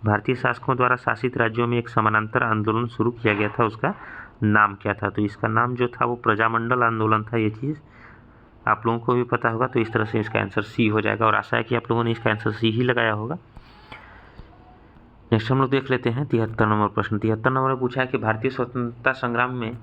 भारतीय शासकों द्वारा शासित राज्यों में एक समानांतर आंदोलन शुरू किया गया था, उसका नाम क्या था? तो इसका नाम जो था वो प्रजामंडल आंदोलन था। ये चीज़ आप लोगों को भी पता होगा। तो इस तरह से इसका आंसर सी हो जाएगा और आशा है कि आप लोगों ने इसका आंसर सी ही लगाया होगा। नेक्स्ट हम लोग देख लेते हैं 73 नंबर प्रश्न। 73 नंबर में पूछा है कि भारतीय स्वतंत्रता संग्राम में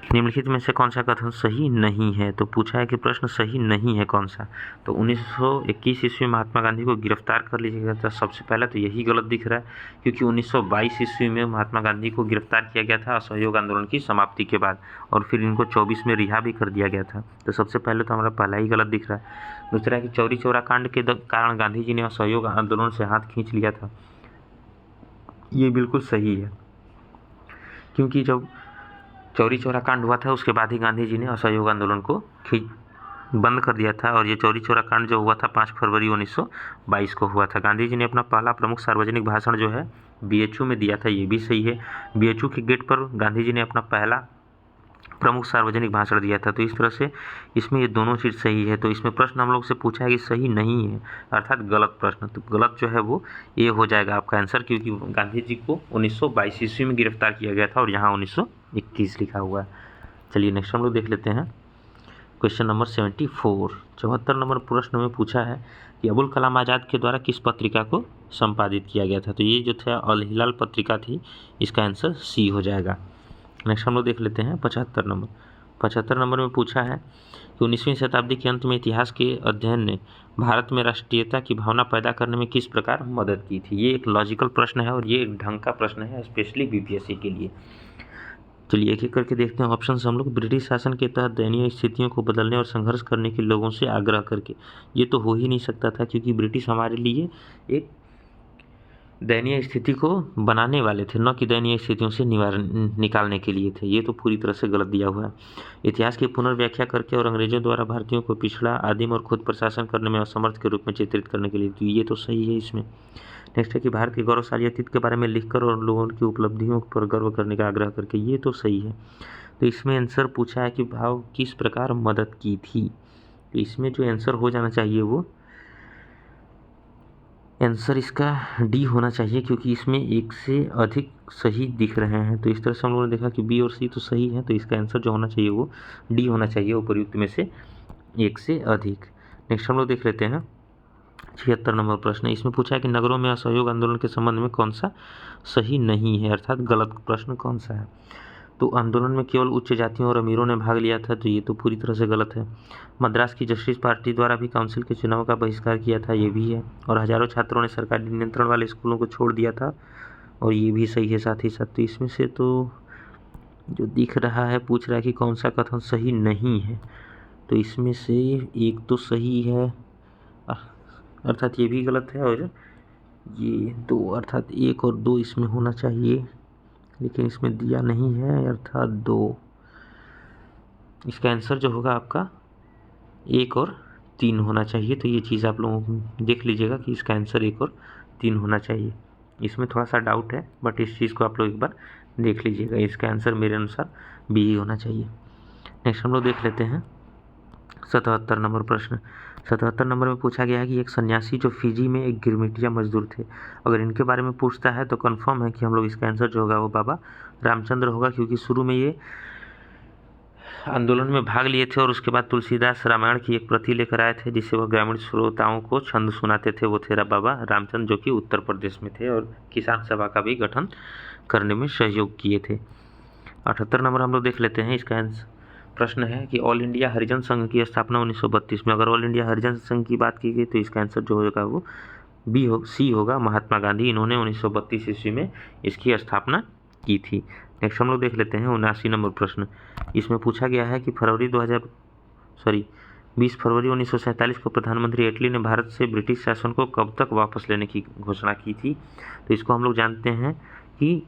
निम्नलिखित में से कौन सा कथन सही नहीं है? तो पूछा है कि प्रश्न सही नहीं है कौन सा? तो 1921 ईस्वी में महात्मा गांधी को गिरफ्तार कर लिया गया था। सबसे पहले तो यही गलत दिख रहा है, क्योंकि 1922 ईस्वी में महात्मा गांधी को गिरफ्तार किया गया था असहयोग आंदोलन की समाप्ति के बाद, और फिर इनको 24 में रिहा भी कर दिया गया था। तो सबसे पहले तो हमारा पहला ही गलत दिख रहा है। दूसरा है कि चौरी चौरा कांड के कारण गांधी जी ने असहयोग आंदोलन से हाथ खींच लिया था। ये बिल्कुल सही है, क्योंकि जब चौरी चौरा कांड हुआ था उसके बाद ही गांधी जी ने असहयोग आंदोलन को बंद कर दिया था। और ये चौरी चौरा कांड जो हुआ था 5 फरवरी 1922 को हुआ था। गांधी जी ने अपना पहला प्रमुख सार्वजनिक भाषण जो है बीएचयू में दिया था। ये भी सही है, बीएचयू के गेट पर गांधी जी ने अपना पहला प्रमुख सार्वजनिक भाषण दिया था। तो इस तरह से इसमें ये दोनों चीज़ सही है। तो इसमें प्रश्न हम लोग से पूछा है कि सही नहीं है, अर्थात गलत प्रश्न। तो गलत जो है वो ये हो जाएगा आपका आंसर, क्योंकि गांधी जी को 1922 ईस्वी में गिरफ्तार किया गया था और यहाँ 1921 लिखा हुआ है। चलिए नेक्स्ट हम लोग देख लेते हैं क्वेश्चन नंबर 74। 74 नंबर प्रश्न में पूछा है कि अबुल कलाम आज़ाद के द्वारा किस पत्रिका को संपादित किया गया था? तो ये जो था अल हिलाल पत्रिका थी। इसका आंसर सी हो जाएगा। नेक्स्ट हम लोग देख लेते हैं 75 नंबर। 75 नंबर में पूछा है कि 19वीं शताब्दी के अंत में इतिहास के अध्ययन ने भारत में राष्ट्रीयता की भावना पैदा करने में किस प्रकार मदद की थी? ये एक लॉजिकल प्रश्न है और ये एक ढंग का प्रश्न है, स्पेशली बीपीएससी के लिए। चलिए एक एक करके देखते हैं ऑप्शन हम लोग। ब्रिटिश शासन के तहत दयनीय स्थितियों को बदलने और संघर्ष करने के लोगों से आग्रह करके। ये तो हो ही नहीं सकता था, क्योंकि ब्रिटिश हमारे लिए एक दयनीय स्थिति को बनाने वाले थे, न कि दयनीय स्थितियों से निकालने के लिए थे। ये तो पूरी तरह से गलत दिया हुआ है। इतिहास की पुनर्व्याख्या करके और अंग्रेजों द्वारा भारतीयों को पिछड़ा, आदिम और खुद प्रशासन करने में असमर्थ के रूप में चित्रित करने के लिए। तो ये तो सही है इसमें। नेक्स्ट है कि भारत के गौरवशाली अतीत के बारे में लिखकर और लोगों की उपलब्धियों पर गर्व करने का आग्रह करके। ये तो सही है। तो इसमें आंसर पूछा है कि भाव किस प्रकार मदद की थी। तो इसमें जो आंसर हो जाना चाहिए वो आंसर इसका डी होना चाहिए, क्योंकि इसमें एक से अधिक सही दिख रहे हैं। तो इस तरह से हम लोगों ने देखा कि बी और सी तो सही है। तो इसका आंसर जो होना चाहिए वो डी होना चाहिए, उपयुक्त में से एक से अधिक। नेक्स्ट हम लोग देख लेते हैं 76 नंबर प्रश्न। इसमें पूछा है कि नगरों में असहयोग आंदोलन के संबंध में कौन सा सही नहीं है, अर्थात गलत प्रश्न कौन सा है? तो आंदोलन में केवल उच्च जातियों और अमीरों ने भाग लिया था। तो ये तो पूरी तरह से गलत है। मद्रास की जस्टिस पार्टी द्वारा भी काउंसिल के चुनाव का बहिष्कार किया था। ये भी है। और हजारों छात्रों ने सरकारी नियंत्रण वाले स्कूलों को छोड़ दिया था। और ये भी सही है साथ ही साथ। तो इसमें से तो जो दिख रहा है, पूछ रहा है कि कौन सा कथन सही नहीं है। तो इसमें से एक तो सही है, अर्थात ये भी गलत है, और ये 2 अर्थात 1 और 2 इसमें होना चाहिए, लेकिन इसमें दिया नहीं है, अर्थात 2। इसका आंसर जो होगा आपका 1 और 3 होना चाहिए। तो ये चीज़ आप लोग देख लीजिएगा कि इसका आंसर 1 और 3 होना चाहिए। इसमें थोड़ा सा डाउट है, बट इस चीज़ को आप लोग एक बार देख लीजिएगा। इसका आंसर मेरे अनुसार बी ही होना चाहिए। नेक्स्ट हम लोग देख लेते हैं 77 नंबर प्रश्न। 77 नंबर में पूछा गया है कि एक सन्यासी जो फिजी में एक गिरमिटिया मजदूर थे, अगर इनके बारे में पूछता है तो कंफर्म है कि हम लोग इसका आंसर जो होगा वो बाबा रामचंद्र होगा, क्योंकि शुरू में ये आंदोलन में भाग लिए थे और उसके बाद तुलसीदास रामायण की एक प्रति लेकर आए थे, जिससे वह ग्रामीण श्रोताओं को छंद सुनाते थे। वो थे बाबा रामचंद्र, जो कि उत्तर प्रदेश में थे, और किसान सभा का भी गठन करने में सहयोग किए थे। 78 नंबर हम लोग देख लेते हैं। इसका प्रश्न है कि ऑल इंडिया हरिजन संघ की स्थापना 1932 में। अगर ऑल इंडिया हरिजन संघ की बात की गई तो इसका आंसर जो होगा वो सी होगा, महात्मा गांधी। इन्होंने 1932 ईस्वी में इसकी स्थापना की थी। नेक्स्ट हम लोग देख लेते हैं 79 नंबर प्रश्न। इसमें पूछा गया है कि 20 फरवरी 1947 को प्रधानमंत्री एटली ने भारत से ब्रिटिश शासन को कब तक वापस लेने की घोषणा की थी। तो इसको हम लोग जानते हैं कि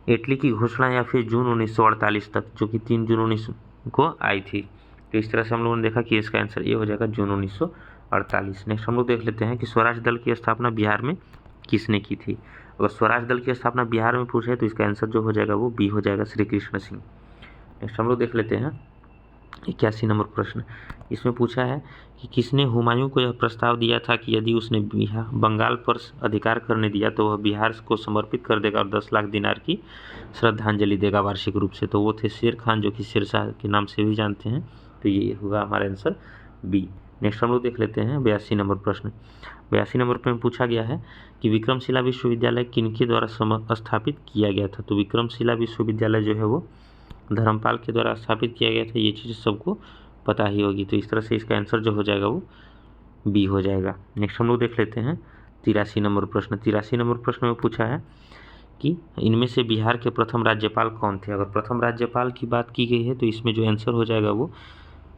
एटली की घोषणा या फिर जून 1948 तक, जो कि 3 जून 19 को आई थी। तो इस तरह से हम लोगों ने देखा कि इसका आंसर ये हो जाएगा जून 1948। नेक्स्ट हम लोग देख लेते हैं कि स्वराज दल की स्थापना बिहार में किसने की थी। अगर स्वराज दल की स्थापना बिहार में पूछे तो इसका आंसर जो हो जाएगा वो बी हो जाएगा, श्री कृष्ण सिंह। नेक्स्ट हम लोग देख लेते हैं 81 नंबर प्रश्न। इसमें पूछा है कि किसने हुमायूं को यह प्रस्ताव दिया था कि यदि उसने बंगाल पर अधिकार करने दिया तो वह बिहार को समर्पित कर देगा और 10 लाख दिनार की श्रद्धांजलि देगा वार्षिक रूप से। तो वो थे शेर खान, जो कि शेरशाह के नाम से भी जानते हैं। तो ये होगा हमारा आंसर बी। नेक्स्ट हम लोग देख लेते हैं 82 नंबर प्रश्न। 82 नंबर पर पूछा गया है कि विक्रमशिला विश्वविद्यालय किनके द्वारा स्थापित किया गया था। तो विक्रमशिला विश्वविद्यालय जो है वो धर्मपाल के द्वारा स्थापित किया गया था। ये चीज़ सबको पता ही होगी। तो इस तरह से इसका आंसर जो हो जाएगा वो बी हो जाएगा। नेक्स्ट हम लोग देख लेते हैं 83 नंबर प्रश्न। 83 नंबर प्रश्न में पूछा है कि इनमें से बिहार के प्रथम राज्यपाल कौन थे। अगर प्रथम राज्यपाल की बात की गई है तो इसमें जो आंसर हो जाएगा वो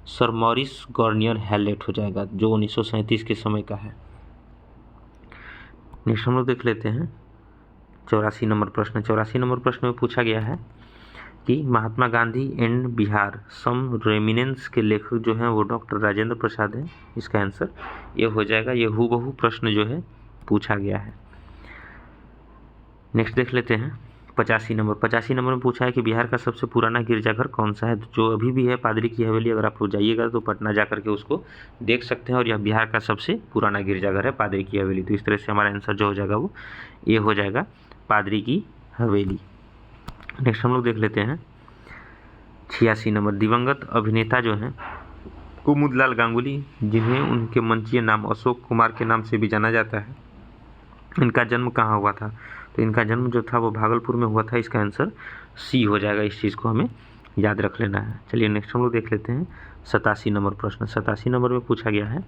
सर मॉरिस गवर्नियर हैलेट हो जाएगा, जो 1937 के समय का है। नेक्स्ट हम लोग देख लेते हैं 84 नंबर प्रश्न। 84 नंबर प्रश्न में पूछा गया है कि Mahatma Gandhi and Bihar some reminiscences के लेखक जो हैं वो डॉक्टर राजेंद्र प्रसाद हैं। इसका आंसर ये हो जाएगा। ये हूबहू प्रश्न जो है पूछा गया है। नेक्स्ट देख लेते हैं 85 नंबर। 85 नंबर में पूछा है कि बिहार का सबसे पुराना गिरजाघर कौन सा है। जो अभी भी है पादरी की हवेली। अगर आप लोग जाइएगा तो पटना जा करके उसको देख सकते हैं, और यह बिहार का सबसे पुराना गिरजाघर है, पादरी की हवेली। तो इस तरह से हमारा आंसर जो हो जाएगा वो ये हो जाएगा, पादरी की हवेली। नेक्स्ट हम लोग देख लेते हैं 86 नंबर। दिवंगत अभिनेता जो हैं कुमुदलाल गांगुली, जिन्हें उनके मंचीय नाम अशोक कुमार के नाम से भी जाना जाता है, इनका जन्म कहाँ हुआ था। तो इनका जन्म जो था वो भागलपुर में हुआ था। इसका आंसर सी हो जाएगा। इस चीज़ को हमें याद रख लेना है। चलिए नेक्स्ट हम लोग देख लेते हैं 87 नंबर प्रश्न। 87 नंबर में पूछा गया है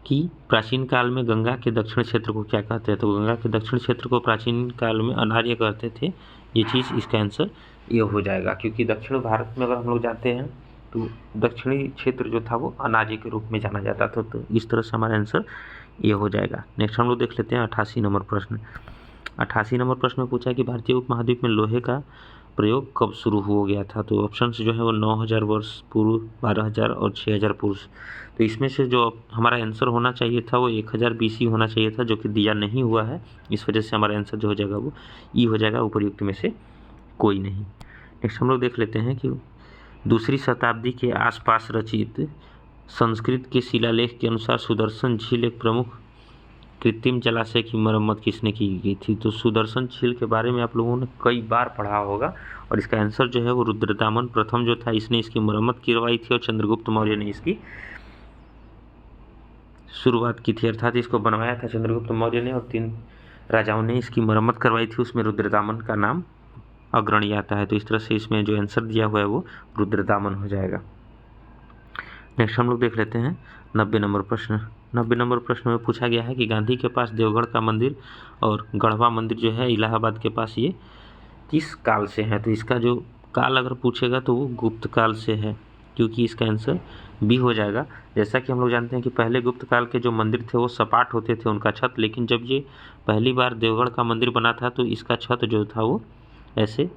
कि प्राचीन काल में गंगा के दक्षिण क्षेत्र को क्या कहते हैं। तो गंगा के दक्षिण क्षेत्र को प्राचीन काल में अनार्य कहते थे। ये चीज़ इसका आंसर ये हो जाएगा, क्योंकि दक्षिण भारत में अगर हम लोग जाते हैं तो दक्षिणी क्षेत्र जो था वो अनार्य के रूप में जाना जाता था। तो इस तरह से हमारा आंसर ये हो जाएगा। नेक्स्ट हम लोग देख लेते हैं 88 नंबर प्रश्न। 88 नंबर प्रश्न में पूछा है कि भारतीय उपमहाद्वीप में लोहे का प्रयोग कब शुरू हो गया था। तो ऑप्शन जो है वो 9000 वर्ष पूर्व, 12000 और 6000 पूर्व। तो इसमें से जो हमारा आंसर होना चाहिए था वो 1000 BC होना चाहिए था, जो कि दिया नहीं हुआ है। इस वजह से हमारा आंसर जो हो जाएगा वो ई हो जाएगा, उपर्युक्त में से कोई नहीं। नेक्स्ट हम लोग देख लेते हैं कि 2री शताब्दी के आसपास रचित संस्कृत के शिलालेख के अनुसार सुदर्शन झील एक प्रमुख कृत्रिम जलाशय की मरम्मत किसने की गई थी। तो सुदर्शन झील के बारे में आप लोगों ने कई बार पढ़ा होगा, और इसका आंसर जो है वो रुद्रदामन प्रथम जो था, इसने इसकी मरम्मत करवाई थी, और चंद्रगुप्त मौर्य ने इसकी शुरुआत की थी। अर्थात इसको बनवाया था चंद्रगुप्त मौर्य ने, और 3 राजाओं ने इसकी मरम्मत करवाई थी। उसमें रुद्रदामन का नाम अग्रणी आता है। तो इस तरह से इसमें जो आंसर दिया हुआ है वो रुद्रदामन हो जाएगा। नेक्स्ट हम लोग देख लेते हैं 90 नंबर प्रश्न। 90 नंबर प्रश्न में पूछा गया है कि गांधी के पास देवगढ़ का मंदिर और गढ़वा मंदिर जो है इलाहाबाद के पास, ये किस काल से है। तो इसका जो काल अगर पूछेगा तो वो गुप्त काल से है, क्योंकि इसका आंसर बी हो जाएगा। जैसा कि हम लोग जानते हैं कि पहले गुप्त काल के जो मंदिर थे वो सपाट होते थे उनका छत, लेकिन जब ये पहली बार देवगढ़ का मंदिर बना था तो इसका छत जो था वो ऐसे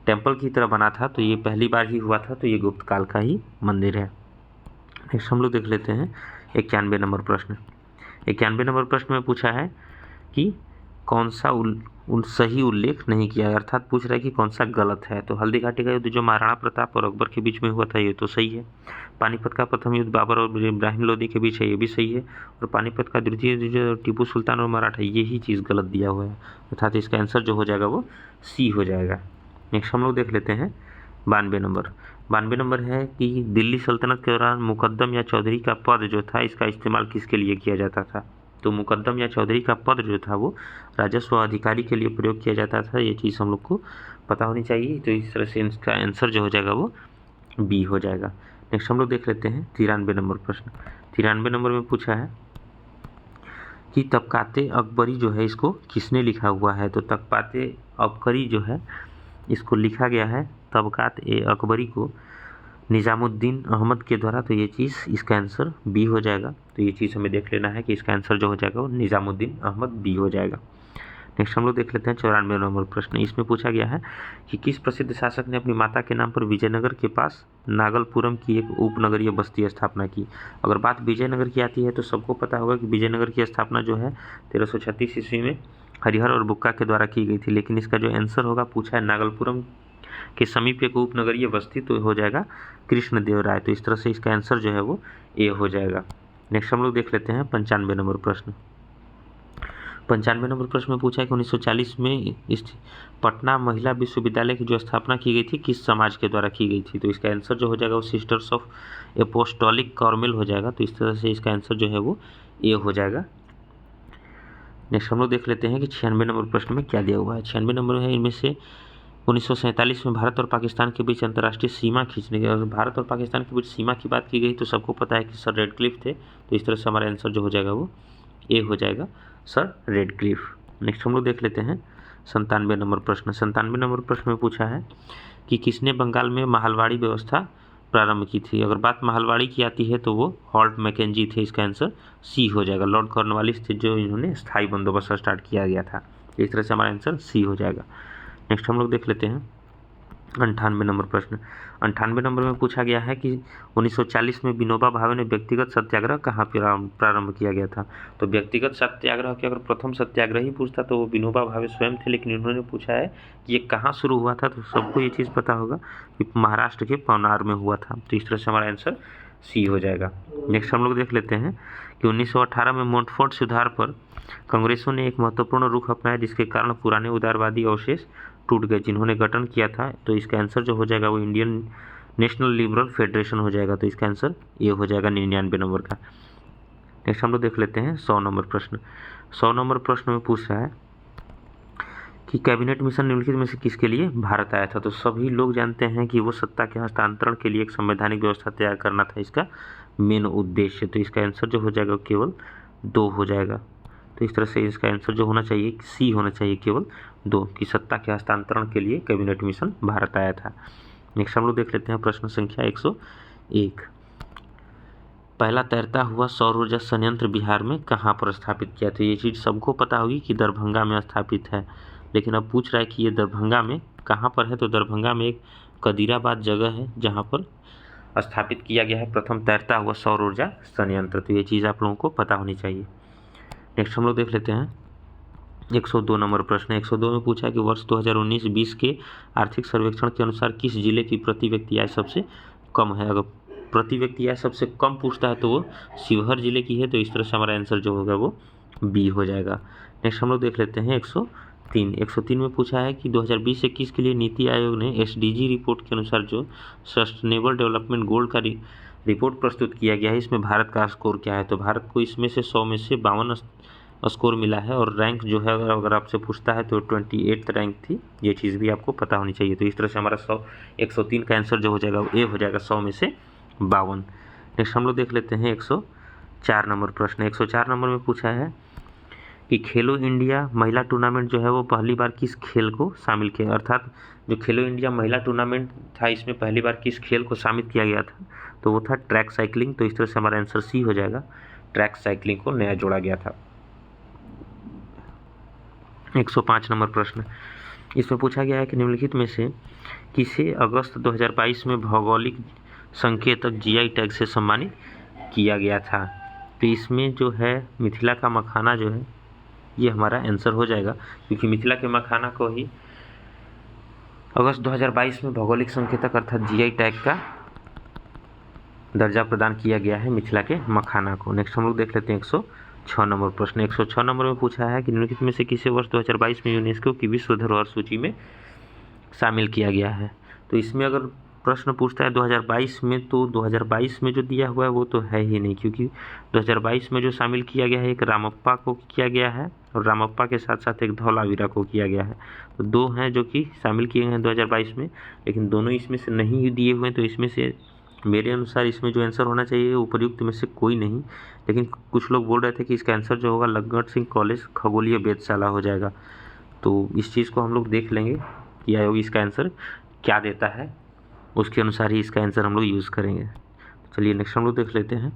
टेम्पल की तरह बना था, तो ये पहली बार ही हुआ था, तो ये गुप्त काल का ही मंदिर है। नेक्स्ट हम लोग देख लेते हैं 91 नंबर प्रश्न। 91 नंबर प्रश्न में पूछा है कि कौन सा सही उल्लेख नहीं किया, अर्थात पूछ रहा है कि कौन सा गलत है। तो हल्दी घाटी का युद्ध जो महाराणा प्रताप और अकबर के बीच में हुआ था ये तो सही है। पानीपत का प्रथम युद्ध बाबर और इब्राहिम लोदी के बीच है, ये भी सही है। और पानीपत का द्वितीय युद्ध टीपू सुल्तान और मराठा, यही चीज़ गलत दिया हुआ है, अर्थात इसका आंसर जो हो जाएगा वो सी हो जाएगा। नेक्स्ट हम लोग देख लेते हैं 92 नंबर। 92 नंबर है कि दिल्ली सल्तनत के दौरान मुकद्दम या चौधरी का पद जो था इसका इस्तेमाल किसके लिए किया जाता था। तो मुकद्दम या चौधरी का पद जो था वो राजस्व अधिकारी के लिए प्रयोग किया जाता था, ये चीज़ हम लोग को पता होनी चाहिए। तो इस तरह से इसका आंसर जो हो जाएगा वो बी हो जाएगा। नेक्स्ट हम लोग देख लेते हैं 93 नंबर प्रश्न। 93 नंबर में पूछा है कि तबकाते अकबरी जो है इसको किसने लिखा हुआ है। तो तबकाते अकबरी जो है इसको लिखा गया है तबकात ए अकबरी को निज़ामुद्दीन अहमद के द्वारा, तो ये चीज़ इसका आंसर बी हो जाएगा। तो ये चीज़ हमें देख लेना है कि इसका आंसर जो हो जाएगा वो निज़ामुद्दीन अहमद बी हो जाएगा। नेक्स्ट हम लोग देख लेते हैं 94 नंबर प्रश्न। इसमें पूछा गया है कि किस प्रसिद्ध शासक ने अपनी माता के नाम पर विजयनगर के पास नागलपुरम की एक उपनगरीय बस्ती स्थापना की। अगर बात विजयनगर की आती है तो सबको पता होगा कि विजयनगर की स्थापना जो है 1336 ईस्वी में हरिहर और बुक्का के द्वारा की गई थी, लेकिन इसका जो आंसर होगा पूछा है नागलपुरम के समीप एक उपनगरीय बस्ती, तो हो जाएगा कृष्णदेव राय। तो इस तरह से इसका आंसर जो है वो ए हो जाएगा। नेक्स्ट हम लोग देख लेते हैं 95 नंबर प्रश्न। 95 नंबर प्रश्न में पूछा है कि 1940 में इस पटना महिला विश्वविद्यालय की जो स्थापना की गई थी किस समाज के द्वारा की गई थी। तो इसका आंसर जो हो जाएगा वो सिस्टर्स ऑफ एपोस्टोलिक कार्मेल हो जाएगा। तो इस तरह से इसका आंसर जो है वो ए हो जाएगा। नेक्स्ट हम लोग देख लेते हैं कि 96 नंबर प्रश्न में क्या दिया हुआ है। 96 नंबर है इनमें से 1947 में भारत और पाकिस्तान के बीच अंतर्राष्ट्रीय सीमा खींचने के, और भारत और पाकिस्तान के बीच सीमा की बात की गई तो सबको पता है कि सर रेडक्लिफ थे। तो इस तरह से हमारा आंसर जो हो जाएगा वो ए हो जाएगा, सर रेडक्लिफ। नेक्स्ट हम लोग देख लेते हैं 97 नंबर प्रश्न। 97 नंबर प्रश्न में पूछा है कि किसने बंगाल में महलवाड़ी व्यवस्था प्रारंभ की थी। अगर बात महलवाड़ी की आती है तो वो हॉल्ट मैकेंजी थे, इसका आंसर सी हो जाएगा। लॉर्ड कॉर्नवालिस थे जो इन्होंने स्थायी बंदोबस्त स्टार्ट किया गया था, इस तरह से हमारा आंसर सी हो जाएगा। नेक्स्ट हम लोग देख लेते हैं 98 नंबर प्रश्न। 98 नंबर में पूछा गया है कि 1940 में विनोबा भावे ने व्यक्तिगत सत्याग्रह कहाँ प्रारंभ किया गया था। तो व्यक्तिगत सत्याग्रह के अगर प्रथम सत्याग्रही पूछता तो वो विनोबा भावे स्वयं थे, लेकिन इन्होंने पूछा है कि ये कहाँ शुरू हुआ था, तो सबको ये चीज़ पता होगा कि महाराष्ट्र के पवनार में हुआ था। तो इस तरह से हमारा आंसर सी हो जाएगा। नेक्स्ट हम लोग देख लेते हैं कि 1918 में मोंटफोर्ट सुधार पर कांग्रेसों ने एक महत्वपूर्ण रुख अपनाया जिसके कारण पुराने उदारवादी अवशेष टूट गए जिन्होंने गठन किया था। तो इसका आंसर जो हो जाएगा वो इंडियन नेशनल लिबरल फेडरेशन हो जाएगा। तो इसका आंसर ये हो जाएगा 99 नंबर का। नेक्स्ट हम लोग देख लेते हैं 100 नंबर प्रश्न। 100 नंबर प्रश्न में पूछ रहा है कि कैबिनेट मिशन निम्नलिखित में से किसके लिए भारत आया था। तो सभी लोग जानते हैं कि वो सत्ता के हस्तांतरण के लिए एक संवैधानिक व्यवस्था तैयार करना था इसका मेन उद्देश्य। तो इसका आंसर जो हो जाएगा केवल 2 हो जाएगा। तो इस तरह से इसका आंसर जो होना चाहिए सी होना चाहिए, केवल 2 की सत्ता के हस्तांतरण के लिए कैबिनेट मिशन भारत आया था। नेक्स्ट हम लोग देख लेते हैं प्रश्न संख्या 101। पहला तैरता हुआ सौर ऊर्जा संयंत्र बिहार में कहाँ पर स्थापित किया। तो ये चीज़ सबको पता होगी कि दरभंगा में स्थापित है, लेकिन अब पूछ रहा है कि ये दरभंगा में कहाँ पर है। तो दरभंगा में एक कदीराबाद जगह है जहाँ पर स्थापित किया गया है प्रथम तैरता हुआ सौर ऊर्जा संयंत्र। तो ये चीज़ आप लोगों को पता होनी चाहिए। नेक्स्ट हम लोग देख लेते हैं 102 नंबर प्रश्न। 102 में पूछा है कि वर्ष 2019-20 के आर्थिक सर्वेक्षण के अनुसार किस जिले की प्रति व्यक्ति आय सबसे कम है। अगर प्रति व्यक्ति आय सबसे कम पूछता है तो वो शिवहर जिले की है। तो इस तरह से हमारा आंसर जो होगा वो बी हो जाएगा। नेक्स्ट हम लोग देख लेते हैं 103। 103 में पूछा है कि 2020-21 के लिए नीति आयोग ने SDG रिपोर्ट के अनुसार जो सस्टेनेबल डेवलपमेंट गोल का रिपोर्ट प्रस्तुत किया गया है इसमें भारत का स्कोर क्या है। तो भारत को इसमें से 100 में से 52 स्कोर मिला है, और रैंक जो है अगर आपसे पूछता है तो 28th रैंक थी। ये चीज़ भी आपको पता होनी चाहिए। तो इस तरह से हमारा 103 का आंसर जो हो जाएगा ए हो जाएगा 100 में से 52। नेक्स्ट हम लोग देख लेते हैं 104 नंबर प्रश्न। 104 नंबर में पूछा है कि खेलो इंडिया महिला टूर्नामेंट जो है वो पहली बार किस खेल को शामिल किया, अर्थात जो खेलो इंडिया महिला टूर्नामेंट था इसमें पहली बार किस खेल को शामिल किया गया था। तो वो था ट्रैक साइकिलिंग। तो इस तरह से हमारा आंसर सी हो जाएगा, ट्रैक साइकिलिंग को नया जोड़ा गया था। 105 नंबर प्रश्न, इसमें पूछा गया है कि निम्नलिखित में से किसे अगस्त 2022 में भौगोलिक संकेतक जीआई टैग से सम्मानित किया गया था। तो इसमें जो है मिथिला का मखाना जो है ये हमारा आंसर हो जाएगा, क्योंकि मिथिला के मखाना को ही अगस्त 2022 में भौगोलिक संकेतक अर्थात जीआई टैग का दर्जा प्रदान किया गया है मिथिला के मखाना को। नेक्स्ट हम लोग देख लेते हैं 106 नंबर प्रश्न। 106 नंबर में पूछा है कि निम्नलिखित में से किसे वर्ष 2022 में यूनेस्को की विश्व धरोहर सूची में शामिल किया गया है। तो इसमें अगर प्रश्न पूछता है 2022 में, तो 2022 में जो दिया हुआ है वो तो है ही नहीं, क्योंकि 2022 में जो शामिल किया गया है एक रामप्पा को किया गया है और रामप्पा के साथ साथ एक धौलावीरा को किया गया है। तो दो हैं जो कि शामिल किए गए हैं 2022 में, लेकिन दोनों इसमें से नहीं दिए हुए हैं। तो इसमें से मेरे अनुसार इसमें जो आंसर होना चाहिए उपर्युक्त में से कोई नहीं, लेकिन कुछ लोग बोल रहे थे कि इसका आंसर जो होगा लक्ष्मण सिंह कॉलेज खगोलीय वेधशाला हो जाएगा। तो इस चीज़ को हम लोग देख लेंगे कि आयोग इसका आंसर क्या देता है, उसके अनुसार ही इसका आंसर हम लोग यूज़ करेंगे। चलिए नेक्स्ट हम लोग देख लेते हैं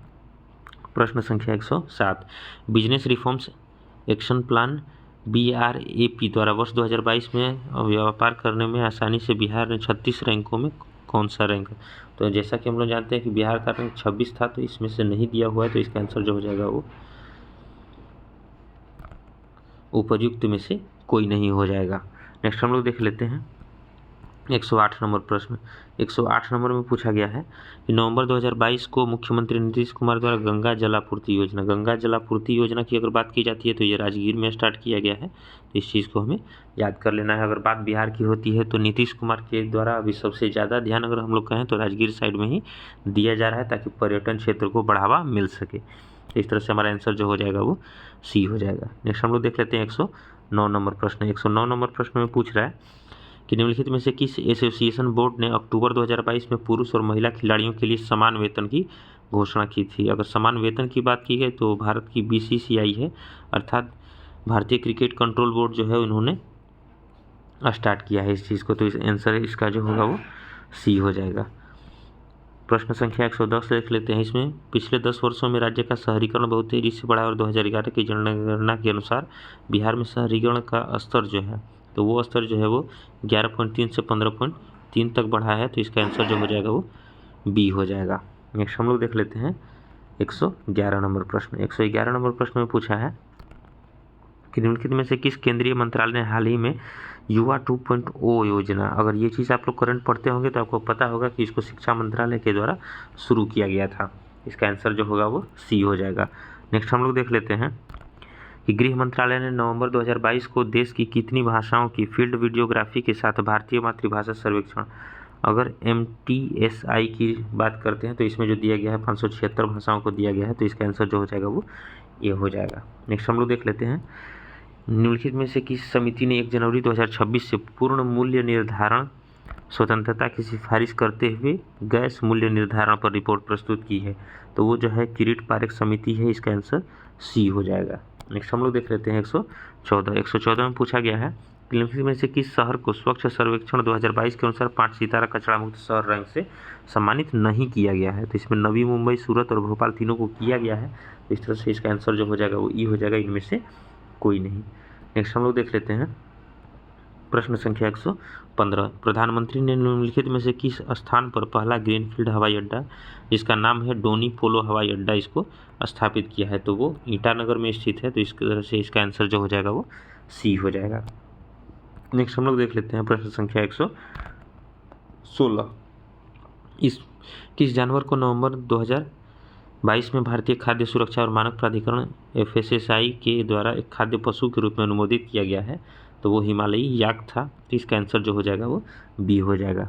प्रश्न संख्या 107। Business reforms action plan BRAP द्वारा वर्ष 2022 में व्यापार करने में आसानी से बिहार ने 36 रैंकों में कौन सा रैंक। तो जैसा कि हम लोग जानते हैं कि बिहार का रैंक 26 था, तो इसमें से नहीं दिया हुआ है, तो इसका आंसर जो हो जाएगा वो उपयुक्त में से कोई नहीं हो जाएगा। नेक्स्ट हम लोग देख लेते हैं 108 नंबर प्रश्न। 108 नंबर में पूछा गया है कि नवंबर 2022 को मुख्यमंत्री नीतीश कुमार द्वारा गंगा जलापूर्ति योजना की अगर बात की जाती है तो ये राजगीर में स्टार्ट किया गया है। तो इस चीज़ को हमें याद कर लेना है। अगर बात बिहार की होती है तो नीतीश कुमार के द्वारा अभी सबसे ज़्यादा ध्यान अगर हम लोग कहें तो राजगीर साइड में ही दिया जा रहा है, ताकि पर्यटन क्षेत्र को बढ़ावा मिल सके। तो इस तरह से हमारा आंसर जो हो जाएगा वो सी हो जाएगा। नेक्स्ट हम लोग देख लेते हैं 109 नंबर प्रश्न। 109 नंबर प्रश्न में पूछ रहा है कि निम्नलिखित में से किस एसोसिएशन बोर्ड ने अक्टूबर 2022 में पुरुष और महिला खिलाड़ियों के लिए समान वेतन की घोषणा की थी। अगर समान वेतन की बात की है तो भारत की BCCI है, अर्थात भारतीय क्रिकेट कंट्रोल बोर्ड जो है उन्होंने स्टार्ट किया है इस चीज़ को। तो इस आंसर इसका जो होगा वो सी हो जाएगा। प्रश्न संख्या 110 देख लेते हैं। इसमें पिछले 10 वर्षों में राज्य का शहरीकरण बहुत तेजी से बढ़ा और 2011 की जनगणना के अनुसार बिहार में शहरीकरण का स्तर जो है तो वो स्तर जो है वो 11.3 से 15.3 तक बढ़ा है। तो इसका आंसर जो हो जाएगा वो बी हो जाएगा। नेक्स्ट हम लोग देख लेते हैं 111 नंबर प्रश्न। 111 नंबर प्रश्न में पूछा है कि निम्नलिखित में से किस केंद्रीय मंत्रालय ने हाल ही में युवा 2.0 योजना, अगर ये चीज़ आप लोग करंट पढ़ते होंगे तो आपको पता होगा कि इसको शिक्षा मंत्रालय के द्वारा शुरू किया गया था। इसका आंसर जो होगा वो सी हो जाएगा। नेक्स्ट हम लोग देख लेते हैं कि गृह मंत्रालय ने नवंबर 2022 को देश की कितनी भाषाओं की फील्ड वीडियोग्राफी के साथ भारतीय मातृभाषा सर्वेक्षण, अगर MTSI की बात करते हैं तो इसमें जो दिया गया है 576 भाषाओं को दिया गया है। तो इसका आंसर जो हो जाएगा वो ये हो जाएगा। नेक्स्ट हम लोग देख लेते हैं निम्नलिखित में से किस समिति ने 1 जनवरी 2026 से पूर्ण मूल्य निर्धारण स्वतंत्रता की सिफारिश करते हुए गैस मूल्य निर्धारण पर रिपोर्ट प्रस्तुत की है। तो वो जो है किरीट पारेख समिति है। इसका आंसर सी हो जाएगा। नेक्स्ट हम लोग देख लेते हैं 114 में पूछा गया है कि निम्नलिखित में से किस शहर को स्वच्छ सर्वेक्षण 2022 के अनुसार 5 सितारा कचरा मुक्त शहर रैंक से सम्मानित नहीं किया गया है। तो इसमें नवी मुंबई, सूरत और भोपाल तीनों को किया गया है। तो इस तरह से इसका आंसर जो हो जाएगा वो ई हो जाएगा, इनमें से कोई नहीं। नेक्स्ट हम लोग देख लेते हैं प्रश्न संख्या 115। प्रधानमंत्री ने निम्नलिखित में से किस स्थान पर पहला ग्रीनफील्ड हवाई अड्डा जिसका नाम है डोनी पोलो हवाई अड्डा इसको स्थापित किया है। तो वो ईटानगर में स्थित है। तो इस तरह से इसका आंसर जो हो जाएगा वो सी हो जाएगा। नेक्स्ट हम लोग देख लेते हैं प्रश्न संख्या 116। किस जानवर को नवंबर 2022 में भारतीय खाद्य सुरक्षा और मानक प्राधिकरण FSSAI के द्वारा एक खाद्य पशु के रूप में अनुमोदित किया गया है। तो वो हिमालयी याक था। तो इसका आंसर जो हो जाएगा वो बी हो जाएगा।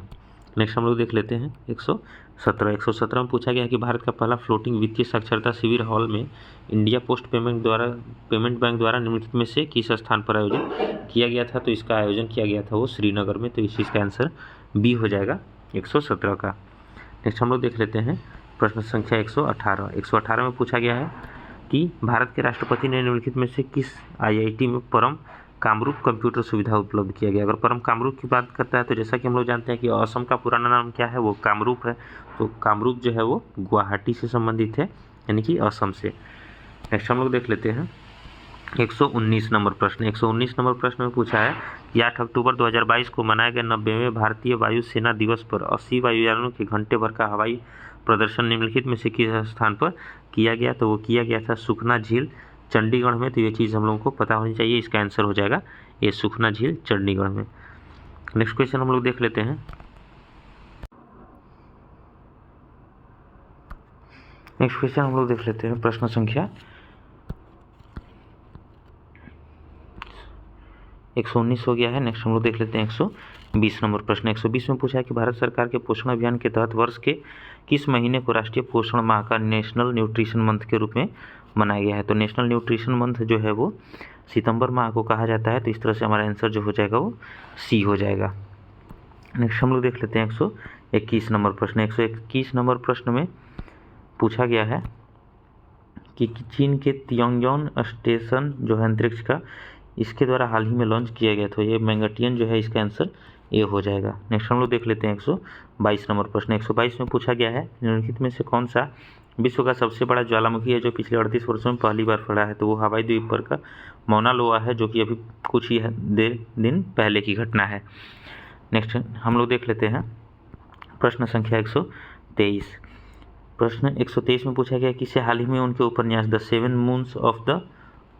नेक्स्ट हम लोग देख लेते हैं 117 में पूछा गया है कि भारत का पहला फ्लोटिंग वित्तीय साक्षरता शिविर हॉल में इंडिया पोस्ट पेमेंट बैंक द्वारा निम्नलिखित में से किस स्थान पर आयोजन किया गया था। तो इसका आयोजन किया गया था वो श्रीनगर में। तो इस चीज़ का आंसर बी हो जाएगा 117 का। नेक्स्ट हम लोग देख लेते हैं प्रश्न संख्या 118 में पूछा गया है कि भारत के राष्ट्रपति ने निम्नलिखित में से किस IIT में परम कामरूप कंप्यूटर सुविधा उपलब्ध किया गया। अगर परम कामरूप की बात करता है तो जैसा कि हम लोग जानते हैं कि असम का पुराना नाम क्या है, वो कामरूप है। तो कामरूप जो है वो गुवाहाटी से संबंधित है, यानी कि असम से। नेक्स्ट हम लोग देख लेते हैं 119 नंबर प्रश्न। 119 नंबर प्रश्न में पूछा है कि 8 अक्टूबर 2022 को मनाए गए 90वें भारतीय वायुसेना दिवस पर 80 वायुयानों के घंटे भर का हवाई प्रदर्शन निम्नलिखित में से किस स्थान पर किया गया? तो वो किया गया था सुखना झील, चंडीगढ़ में। तो ये चीज़ हम लोगों को पता होनी चाहिए, इसका आंसर हो जाएगा ये सुखना झील, चंडीगढ़ में। नेक्स्ट क्वेश्चन हम लोग देख लेते हैं। नेक्स्ट क्वेश्चन हम लोग देख लेते हैं प्रश्न संख्या 119 हो गया है। नेक्स्ट हम लोग देख लेते हैं 120 नंबर प्रश्न। 120 में पूछा है कि भारत सरकार के पोषण अभियान के तहत वर्ष के किस महीने को राष्ट्रीय पोषण माह का नेशनल न्यूट्रिशन मंथ के रूप में मनाया गया है? तो नेशनल न्यूट्रिशन मंथ जो है वो सितंबर माह को कहा जाता है। तो इस तरह से हमारा आंसर जो हो जाएगा वो सी हो जाएगा। नेक्स्ट हम लोग देख लेते हैं 121 नंबर प्रश्न। 121 नंबर प्रश्न में पूछा गया है कि चीन के तियांगजोन स्टेशन जो है अंतरिक्ष का, इसके द्वारा हाल ही में लॉन्च किया गया। तो ये मैंगटियन जो है, इसका आंसर ए हो जाएगा। नेक्स्ट हम लोग देख लेते हैं 122 नंबर प्रश्न। 122 में पूछा गया है निम्नलिखित में से कौन सा विश्व का सबसे बड़ा ज्वालामुखी है जो पिछले 38 वर्षों में पहली बार फटा है? तो वो हवाई द्वीप पर का मौना लोआ है, जो कि अभी कुछ ही दिन पहले की घटना है। नेक्स्ट हम लोग देख लेते हैं प्रश्न संख्या 123। प्रश्न 123 में पूछा गया किसे हाल ही में उनके उपन्यास द 7 मून्स ऑफ द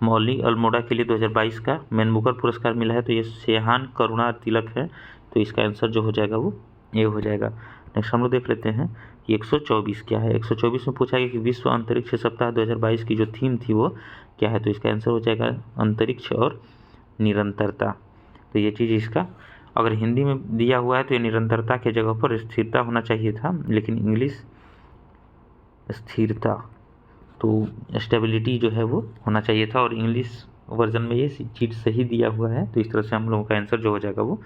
मौली अल्मोड़ा के लिए 2022 का मैन बुकर पुरस्कार मिला है? तो ये सेहान करुणा तिलक है। तो इसका आंसर जो हो जाएगा वो ये हो जाएगा। नेक्स्ट हम लोग देख लेते हैं कि 124 क्या है। 124 में पूछा गया कि विश्व अंतरिक्ष सप्ताह 2022 की जो थीम थी वो क्या है? तो इसका आंसर हो जाएगा अंतरिक्ष और निरंतरता। तो ये चीज़ इसका अगर हिंदी में दिया हुआ है तो ये निरंतरता के जगह पर स्थिरता होना चाहिए था, लेकिन इंग्लिश स्थिरता, तो स्टेबिलिटी जो है वो होना चाहिए था, और इंग्लिश वर्जन में ये चीज़ सही दिया हुआ है। तो इस तरह से हम लोगों का आंसर जो हो जाएगा वो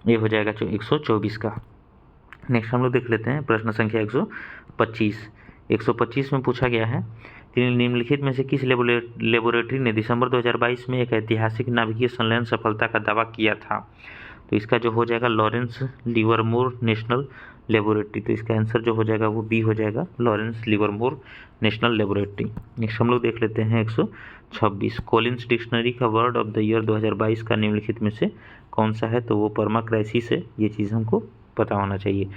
ये हो जाएगा 124 का। नेक्स्ट हम लोग देख लेते हैं प्रश्न संख्या 125। 125 में पूछा गया है कि निम्नलिखित में से किस लेबोरेटरी ने दिसंबर 2022 में एक ऐतिहासिक नाभिकीय संलयन सफलता का दावा किया था? तो इसका जो हो जाएगा लॉरेंस लिवरमोर नेशनल लेबोरेटरी। तो इसका आंसर जो हो जाएगा वो बी हो जाएगा, Lawrence Livermore national laboratory. Next हम लोग देख लेते हैं 126। कॉलिंस डिक्शनरी का वर्ड ऑफ द ईयर 2022 का निम्नलिखित में से कौन सा है? तो वो पर्माक्राइसिस है। ये चीज़ हमको पता होना चाहिए।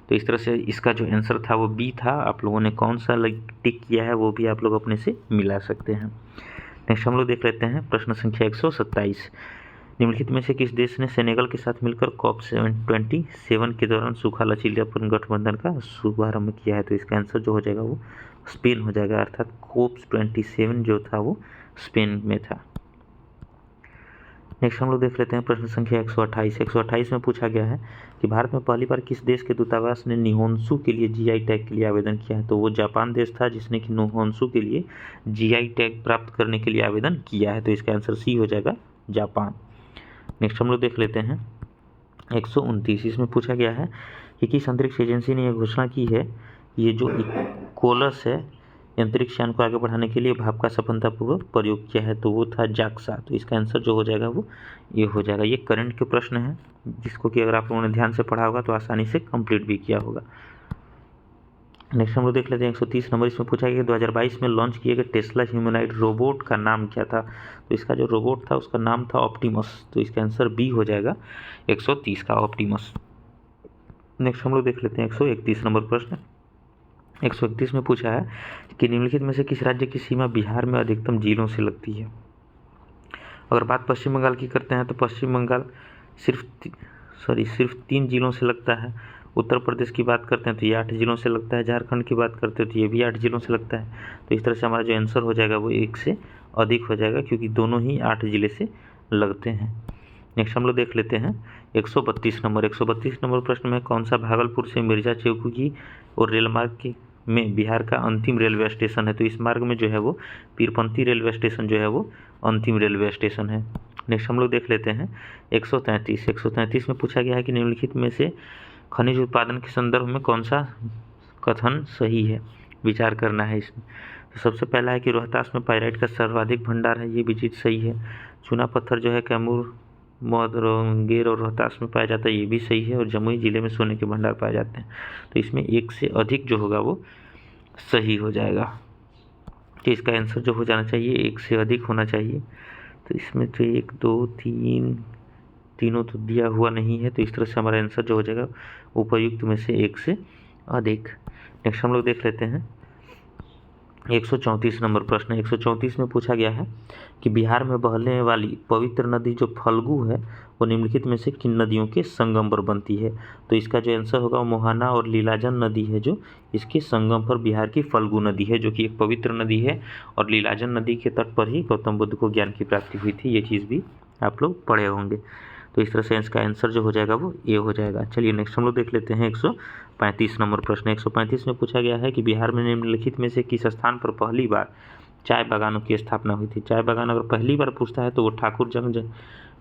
तो इस तरह से इसका जो आंसर था वो बी था। आप लोगों ने कौन सा टिक किया है वो भी आप लोग अपने से मिला सकते हैं। नेक्स्ट हम लोग देख लेते हैं प्रश्न संख्या 127। निम्नलिखित में से किस देश ने सेनेगल के साथ मिलकर COP27 के दौरान सूखा लचीलापन गठबंधन का शुभारंभ किया है? तो इसका आंसर जो हो जाएगा वो स्पेन हो जाएगा, अर्थात COP27 जो था वो स्पेन में था। नेक्स्ट हम लोग देख लेते हैं प्रश्न संख्या 128। 128 में पूछा गया है कि भारत में पहली बार किस देश के दूतावास ने निहोन्सू के लिए GI टैग के लिए आवेदन किया है? तो वो जापान देश था जिसने कि निहोन्सू के लिए GI टैग प्राप्त करने के लिए आवेदन किया है। तो इसका आंसर सी हो जाएगा, जापान। नेक्स्ट हम लोग देख लेते हैं 129। इसमें पूछा गया है कि किस अंतरिक्ष एजेंसी ने यह घोषणा की है ये जो इकोलस है अंतरिक्ष यान को आगे बढ़ाने के लिए भाप का सफलतापूर्वक प्रयोग किया है? तो वो था जाक्सा। तो इसका आंसर जो हो जाएगा वो ये हो जाएगा। ये करंट के प्रश्न है जिसको कि अगर आप लोगों ने ध्यान से पढ़ा होगा तो आसानी से कंप्लीट भी किया होगा। नेक्स्ट हम लोग देख लेते हैं 130 नंबर। इसमें पूछा गया कि 2022 में लॉन्च किए गए टेस्ला ह्यूमनॉइड रोबोट का नाम क्या था? तो इसका जो रोबोट था उसका नाम था ऑप्टिमस। तो इसका आंसर बी हो जाएगा 130 का, ऑप्टिमस। नेक्स्ट हम लोग देख लेते हैं 131 नंबर प्रश्न। 131 में पूछा है कि निम्नलिखित में से किस राज्य की सीमा बिहार में अधिकतम झीलों से लगती है? अगर बात पश्चिम बंगाल की करते हैं तो पश्चिम बंगाल सिर्फ 3 जिलों से लगता है। उत्तर प्रदेश की बात करते हैं तो ये 8 जिलों से लगता है। झारखंड की बात करते हैं तो ये भी 8 जिलों से लगता है। तो इस तरह से हमारा जो आंसर हो जाएगा वो 1 से अधिक हो जाएगा, क्योंकि दोनों ही 8 जिले से लगते हैं। नेक्स्ट हम लोग देख लेते हैं 132 नंबर। 132 नंबर प्रश्न में कौन सा भागलपुर से मिर्जा चौकी और रेल मार्ग में बिहार का अंतिम रेलवे स्टेशन है? तो इस मार्ग में जो है वो पीरपंती रेलवे स्टेशन जो है वो अंतिम रेलवे स्टेशन है। नेक्स्ट हम लोग देख लेते हैं 133। 133 में पूछा गया है कि निम्नलिखित में से खनिज उत्पादन के संदर्भ में कौन सा कथन सही है? विचार करना है इसमें। तो सबसे पहला है कि रोहतास में पाइराइट का सर्वाधिक भंडार है, ये भी चीज़ सही है। चूना पत्थर जो है कैमूर, मुंगेर और रोहतास में पाया जाता है, ये भी सही है। और जमुई जिले में सोने के भंडार पाए जाते हैं। तो इसमें एक से अधिक जो होगा वो सही हो जाएगा। तो इसका आंसर जो हो जाना चाहिए एक से अधिक होना चाहिए। तो इसमें तो 1 2 3 तीनों तो दिया हुआ नहीं है, तो इस तरह से हमारा आंसर जो हो जाएगा उपयुक्त में से एक से अधिक। नेक्स्ट हम लोग देख लेते हैं 134 नंबर प्रश्न। 134 में पूछा गया है कि बिहार में बहने वाली पवित्र नदी जो फल्गु है वो निम्नलिखित में से किन नदियों के संगम पर बनती है। तो इसका जो आंसर होगा वो मोहाना और लीलाजन नदी है, जो इसके संगम पर बिहार की फल्गु नदी है, जो कि एक पवित्र नदी है। और लीलाजन नदी के तट पर ही गौतम बुद्ध को ज्ञान की प्राप्ति हुई थी, ये चीज़ भी आप लोग पढ़े होंगे। तो इस तरह से इसका आंसर जो हो जाएगा वो ए हो जाएगा। चलिए नेक्स्ट हम लोग देख लेते हैं 135 नंबर प्रश्न। 135 में पूछा गया है कि बिहार में निम्नलिखित में से किस स्थान पर पहली बार चाय बागानों की स्थापना हुई थी। चाय बागान अगर पहली बार पूछता है तो वो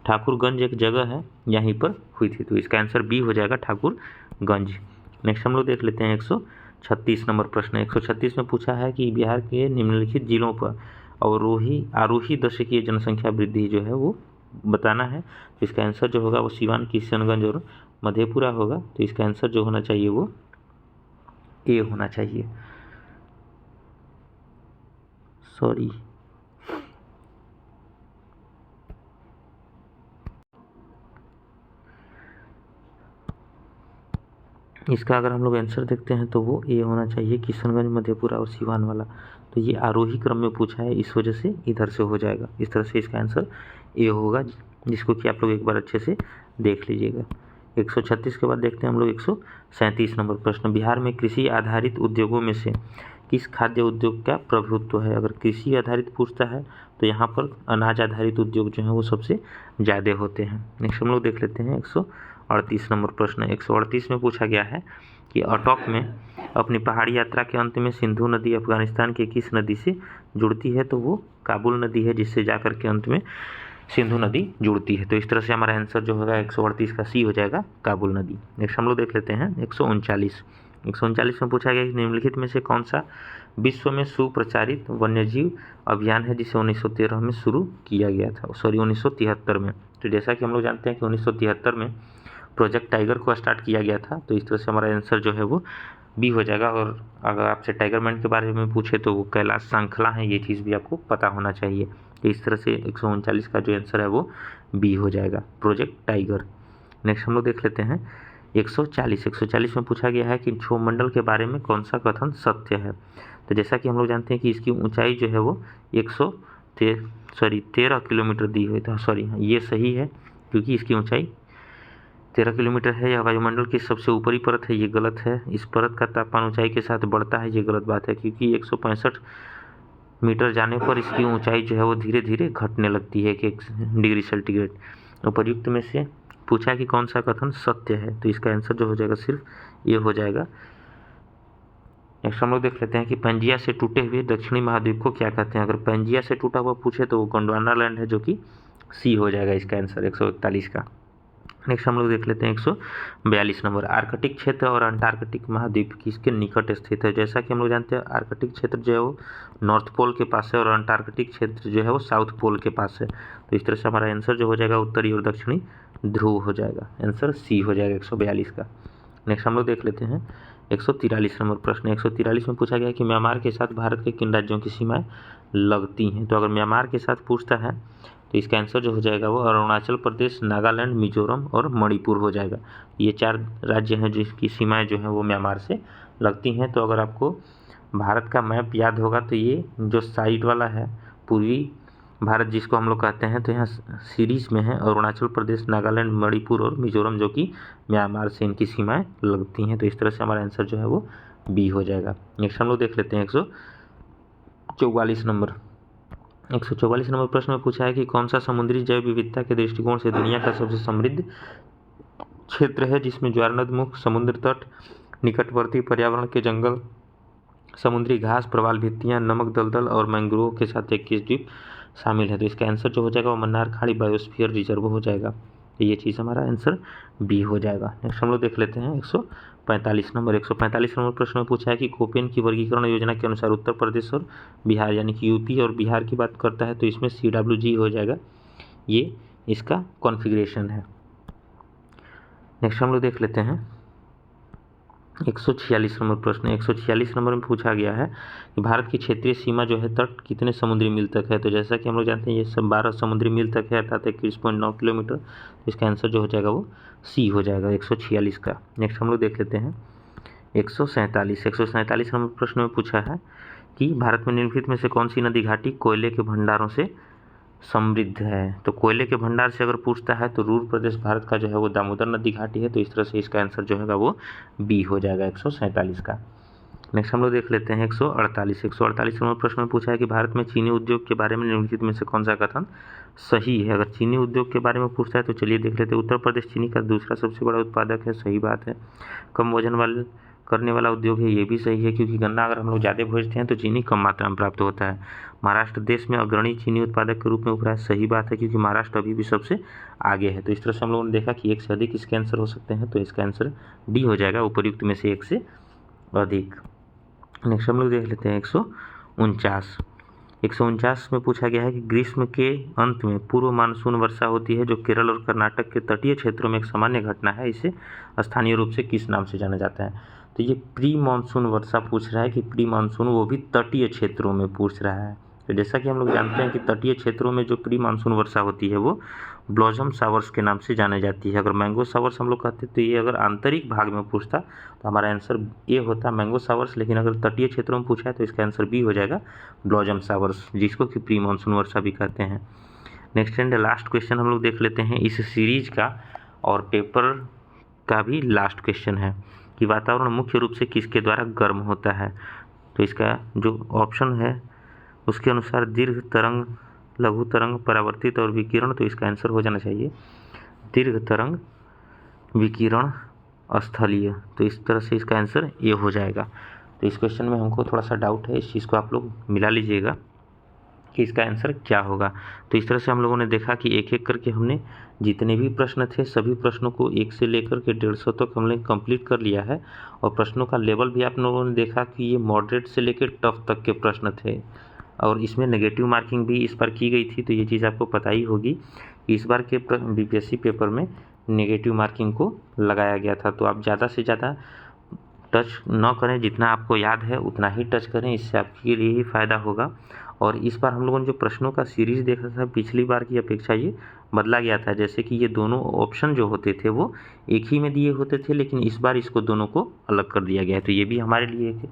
ठाकुरगंज एक जगह है, यहीं पर हुई थी। तो इसका आंसर बी हो जाएगा, ठाकुरगंज। नेक्स्ट हम लोग देख लेते हैं 136 नंबर प्रश्न। 136 में पूछा है कि बिहार के निम्नलिखित जिलों पर आरोही दशकीय जनसंख्या वृद्धि जो है वो बताना है। तो इसका आंसर जो होगा वो सीवान, किशनगंज और मधेपुरा होगा। तो इसका आंसर जो होना चाहिए वो ए होना चाहिए। सॉरी, इसका अगर हम लोग आंसर देखते हैं तो वो ए होना चाहिए, किशनगंज, मधेपुरा और सीवान वाला। तो ये आरोही क्रम में पूछा है, इस वजह से इधर से हो जाएगा। इस तरह से इसका आंसर ए होगा, जिसको कि आप लोग एक बार अच्छे से देख लीजिएगा। 136 के बाद देखते हैं हम लोग 137 नंबर प्रश्न। बिहार में कृषि आधारित उद्योगों में से किस खाद्य उद्योग का प्रभुत्व है। अगर कृषि आधारित पूछता है तो यहाँ पर अनाज आधारित उद्योग जो है वो सबसे ज़्यादा होते हैं। नेक्स्ट हम लोग देख लेते हैं 138 नंबर प्रश्न। 138 में पूछा गया है कि अटॉक में अपनी पहाड़ी यात्रा के अंत में सिंधु नदी अफगानिस्तान के किस नदी से जुड़ती है। तो वो काबुल नदी है, जिससे जाकर के अंत में सिंधु नदी जुड़ती है। तो इस तरह से हमारा आंसर जो होगा 138 का सी हो जाएगा, काबुल नदी। नेक्स्ट हम लोग देख लेते हैं 139 में पूछा गया कि निम्नलिखित में से कौन सा विश्व में सुप्रचारित वन्यजीव अभियान है जिसे 1913 में शुरू किया गया था, 1973 में। तो जैसा कि हम लोग जानते हैं कि 1973 में प्रोजेक्ट टाइगर को स्टार्ट किया गया था। तो इस तरह से हमारा आंसर जो है वो बी हो जाएगा। और अगर आपसे टाइगरमैन के बारे में पूछे तो वो कैलाश श्रृंखला है, ये चीज़ भी आपको पता होना चाहिए। तो इस तरह से 139 का जो आंसर है वो बी हो जाएगा, प्रोजेक्ट टाइगर। नेक्स्ट हम लोग देख लेते हैं 140 में पूछा गया है कि क्षोभमंडल के बारे में कौन सा कथन सत्य है। तो जैसा कि हम लोग जानते हैं कि इसकी ऊंचाई जो है वो 13 किलोमीटर दी हुई था। सॉरी, ये सही है क्योंकि इसकी ऊंचाई 13 किलोमीटर है। यह वायुमंडल की सबसे ऊपरी परत है, ये गलत है। इस परत का तापमान ऊंचाई के साथ बढ़ता है, ये गलत बात है, क्योंकि 165 मीटर जाने पर इसकी ऊंचाई जो है वो धीरे धीरे घटने लगती है 1 डिग्री सेंटीग्रेड। उपयुक्त में से पूछा कि कौन सा कथन सत्य है। तो इसका आंसर जो हो जाएगा सिर्फ ये हो जाएगा। नेक्स्ट हम लोग देख लेते हैं कि पैंजिया से टूटे हुए दक्षिणी महाद्वीप को क्या कहते हैं। अगर पैंजिया से टूटा हुआ पूछे तो वो गोंडवाना लैंड है, जो कि सी हो जाएगा इसका आंसर 141 का। नेक्स्ट हम लोग देख लेते हैं 142 नंबर। आर्कटिक क्षेत्र और अंटार्कटिक महाद्वीप किसके निकट स्थित है। जैसा कि हम लोग जानते हैं आर्कटिक क्षेत्र जो है वो नॉर्थ पोल के पास है और अंटार्कटिक क्षेत्र जो है वो साउथ पोल के पास है। तो इस तरह से हमारा आंसर जो हो जाएगा उत्तरी और दक्षिणी ध्रुव हो जाएगा, आंसर सी हो जाएगा 142 का। नेक्स्ट हम लोग देख लेते हैं 143 नंबर प्रश्न। 143 में पूछा गया है कि म्यांमार के साथ भारत के किन राज्यों की सीमाएं लगती हैं। तो अगर म्यांमार के साथ पूछता है तो इसका आंसर जो हो जाएगा वो अरुणाचल प्रदेश, नागालैंड, मिजोरम और मणिपुर हो जाएगा। ये 4 राज्य हैं जिसकी सीमाएं जो हैं वो म्यांमार से लगती हैं। तो अगर आपको भारत का मैप याद होगा तो ये जो साइड वाला है पूर्वी भारत जिसको हम लोग कहते हैं, तो यहाँ सीरीज में है अरुणाचल प्रदेश, नागालैंड, मणिपुर और मिजोरम, जो कि म्यांमार से इनकी सीमाएं लगती हैं। तो इस तरह से हमारा आंसर जो है वो बी हो जाएगा। नेक्स्ट हम लोग देख लेते हैं 144 नंबर। 144 नंबर प्रश्न में पूछा है कि कौन सा समुद्री जैव विविधता के दृष्टिकोण से दुनिया का सबसे समृद्ध क्षेत्र है, जिसमें ज्वारनदमुख, समुद्र तट, निकटवर्ती पर्यावरण के जंगल, समुद्री घास, प्रवाल भित्तियाँ, नमक दलदल और मैंग्रोव के साथ 21 द्वीप शामिल है। तो इसका आंसर जो हो जाएगा वो मन्नार खाड़ी बायोस्फीयर रिजर्व हो जाएगा। तो ये चीज़ हमारा आंसर बी हो जाएगा। नेक्स्ट हम लोग देख लेते हैं 145 नंबर। 145 नंबर प्रश्न में पूछा है कि कोपेन की वर्गीकरण योजना के अनुसार उत्तर प्रदेश और बिहार यानी कि यूपी और बिहार की बात करता है, तो इसमें CWG हो जाएगा, ये इसका कॉन्फ़िगरेशन है। नेक्स्ट हम लोग देख लेते हैं 146 नंबर प्रश्न। 146 नंबर में पूछा गया है कि भारत की क्षेत्रीय सीमा जो है तट कितने समुद्री मील तक है। तो जैसा कि हम लोग जानते हैं ये सब 12 समुद्री मील तक है, अर्थात 21.9 किलोमीटर। तो इसका आंसर जो हो जाएगा वो सी हो जाएगा 146 का। नेक्स्ट हम लोग देख लेते हैं 147 नंबर प्रश्न में पूछा है कि भारत में निम्नलिखित में से कौन सी नदी घाटी कोयले के भंडारों से समृद्ध है। तो कोयले के भंडार से अगर पूछता है तो रूर प्रदेश भारत का जो है वो दामोदर नदी घाटी है। तो इस तरह से इसका आंसर जो है वो बी हो जाएगा 147 का। नेक्स्ट हम लोग देख लेते हैं 148 नंबर प्रश्न में पूछा है कि भारत में चीनी उद्योग के बारे में निम्नलिखित में से कौन सा कथन सही है। अगर चीनी उद्योग के बारे में पूछता है तो चलिए देख लेते हैं। उत्तर प्रदेश चीनी का दूसरा सबसे बड़ा उत्पादक है, सही बात है। कम वजन वाले करने वाला उद्योग है, ये भी सही है, क्योंकि गन्ना अगर हम लोग ज़्यादा भूजते हैं तो चीनी कम मात्रा में प्राप्त होता है। महाराष्ट्र देश में अग्रणी चीनी उत्पादक के रूप में उभरा है, सही बात है, क्योंकि महाराष्ट्र अभी भी सबसे आगे है। तो इस तरह से हम लोगों ने देखा कि एक से अधिक इसके आंसर हो सकते हैं, तो इसका आंसर डी हो जाएगा, उपर्युक्त में से एक से अधिक। नेक्स्ट हम लोग देख लेते हैं 149 में पूछा गया है कि ग्रीष्म के अंत में पूर्व मानसून वर्षा होती है जो केरल और कर्नाटक के तटीय क्षेत्रों में एक सामान्य घटना है। इसे स्थानीय रूप से किस नाम से जाना जाता है। तो ये प्री मानसून वर्षा पूछ रहा है कि प्री मानसून वो भी तटीय क्षेत्रों में पूछ रहा है। तो जैसा कि हम लोग जानते हैं कि तटीय क्षेत्रों में जो प्री मानसून वर्षा होती है वो ब्लॉसम शावर्स के नाम से जानी जाती है। अगर मैंगो शावर्स हम लोग कहते तो ये अगर आंतरिक भाग में पूछता तो हमारा आंसर ए होता मैंगो शावर्स, लेकिन अगर तटीय क्षेत्रों में पूछा है तो इसका आंसर बी हो जाएगा ब्लॉसम शावर्स, जिसको कि प्री मानसून वर्षा भी कहते हैं। नेक्स्ट एंड लास्ट क्वेश्चन हम लोग देख लेते हैं इस सीरीज का, और पेपर का भी लास्ट क्वेश्चन है कि वातावरण मुख्य रूप से किसके द्वारा गर्म होता है। तो इसका जो ऑप्शन है उसके अनुसार दीर्घ तरंग, लघु तरंग, परावर्तित और विकिरण। तो इसका आंसर हो जाना चाहिए दीर्घ तरंग, विकिरण, स्थलीय। तो इस तरह से इसका आंसर ये हो जाएगा। तो इस क्वेश्चन में हमको थोड़ा सा डाउट है, इस चीज़ को आप लोग मिला लीजिएगा कि इसका आंसर क्या होगा। तो इस तरह से हम लोगों ने देखा कि एक एक करके हमने जितने भी प्रश्न थे सभी प्रश्नों को 1 से लेकर के 150 तक हमने कंप्लीट कर लिया है। और प्रश्नों का लेवल भी आप लोगों ने देखा कि ये मॉडरेट से लेकर टफ तक के प्रश्न थे, और इसमें नेगेटिव मार्किंग भी इस बार की गई थी। तो ये चीज़ आपको पता ही होगी कि इस बार के बीपीएससी पेपर में नेगेटिव मार्किंग को लगाया गया था। तो आप ज़्यादा से ज़्यादा टच न करें, जितना आपको याद है उतना ही टच करें, इससे आपके लिए ही फ़ायदा होगा। और इस बार हम लोगों ने जो प्रश्नों का सीरीज़ देखा था पिछली बार की अपेक्षा ये बदला गया था। जैसे कि ये दोनों ऑप्शन जो होते थे वो एक ही में दिए होते थे, लेकिन इस बार इसको दोनों को अलग कर दिया गया है। तो ये भी हमारे लिए एक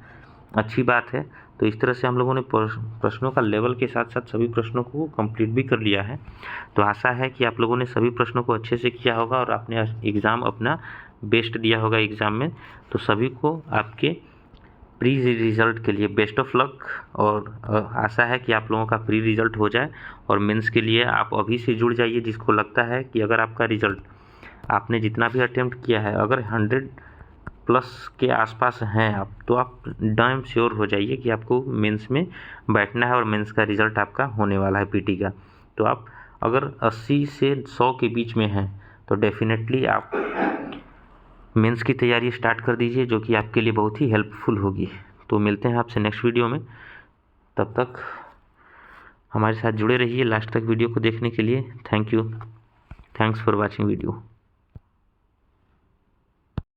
अच्छी बात है। तो इस तरह से हम लोगों ने प्रश्नों का लेवल के साथ साथ सभी प्रश्नों को कंप्लीट भी कर लिया है। तो आशा है कि आप लोगों ने सभी प्रश्नों को अच्छे से किया होगा और आपने एग्ज़ाम अपना बेस्ट दिया होगा एग्ज़ाम में। तो सभी को आपके प्री रिज़ल्ट के लिए बेस्ट ऑफ लक, और आशा है कि आप लोगों का प्री रिज़ल्ट हो जाए। और मेंस के लिए आप अभी से जुड़ जाइए, जिसको लगता है कि अगर आपका रिज़ल्ट आपने जितना भी अटेम्प्ट किया है अगर 100 प्लस के आसपास हैं आप, तो आप डैम श्योर हो जाइए कि आपको मेंस में बैठना है और मेंस का रिज़ल्ट आपका होने वाला है पीटी का। तो आप अगर 80 से 100 के बीच में हैं तो डेफिनेटली आप मेंस की तैयारी स्टार्ट कर दीजिए, जो कि आपके लिए बहुत ही हेल्पफुल होगी। तो मिलते हैं आपसे नेक्स्ट वीडियो में, तब तक हमारे साथ जुड़े रहिए लास्ट तक वीडियो को देखने के लिए। Thank you, thanks for watching video.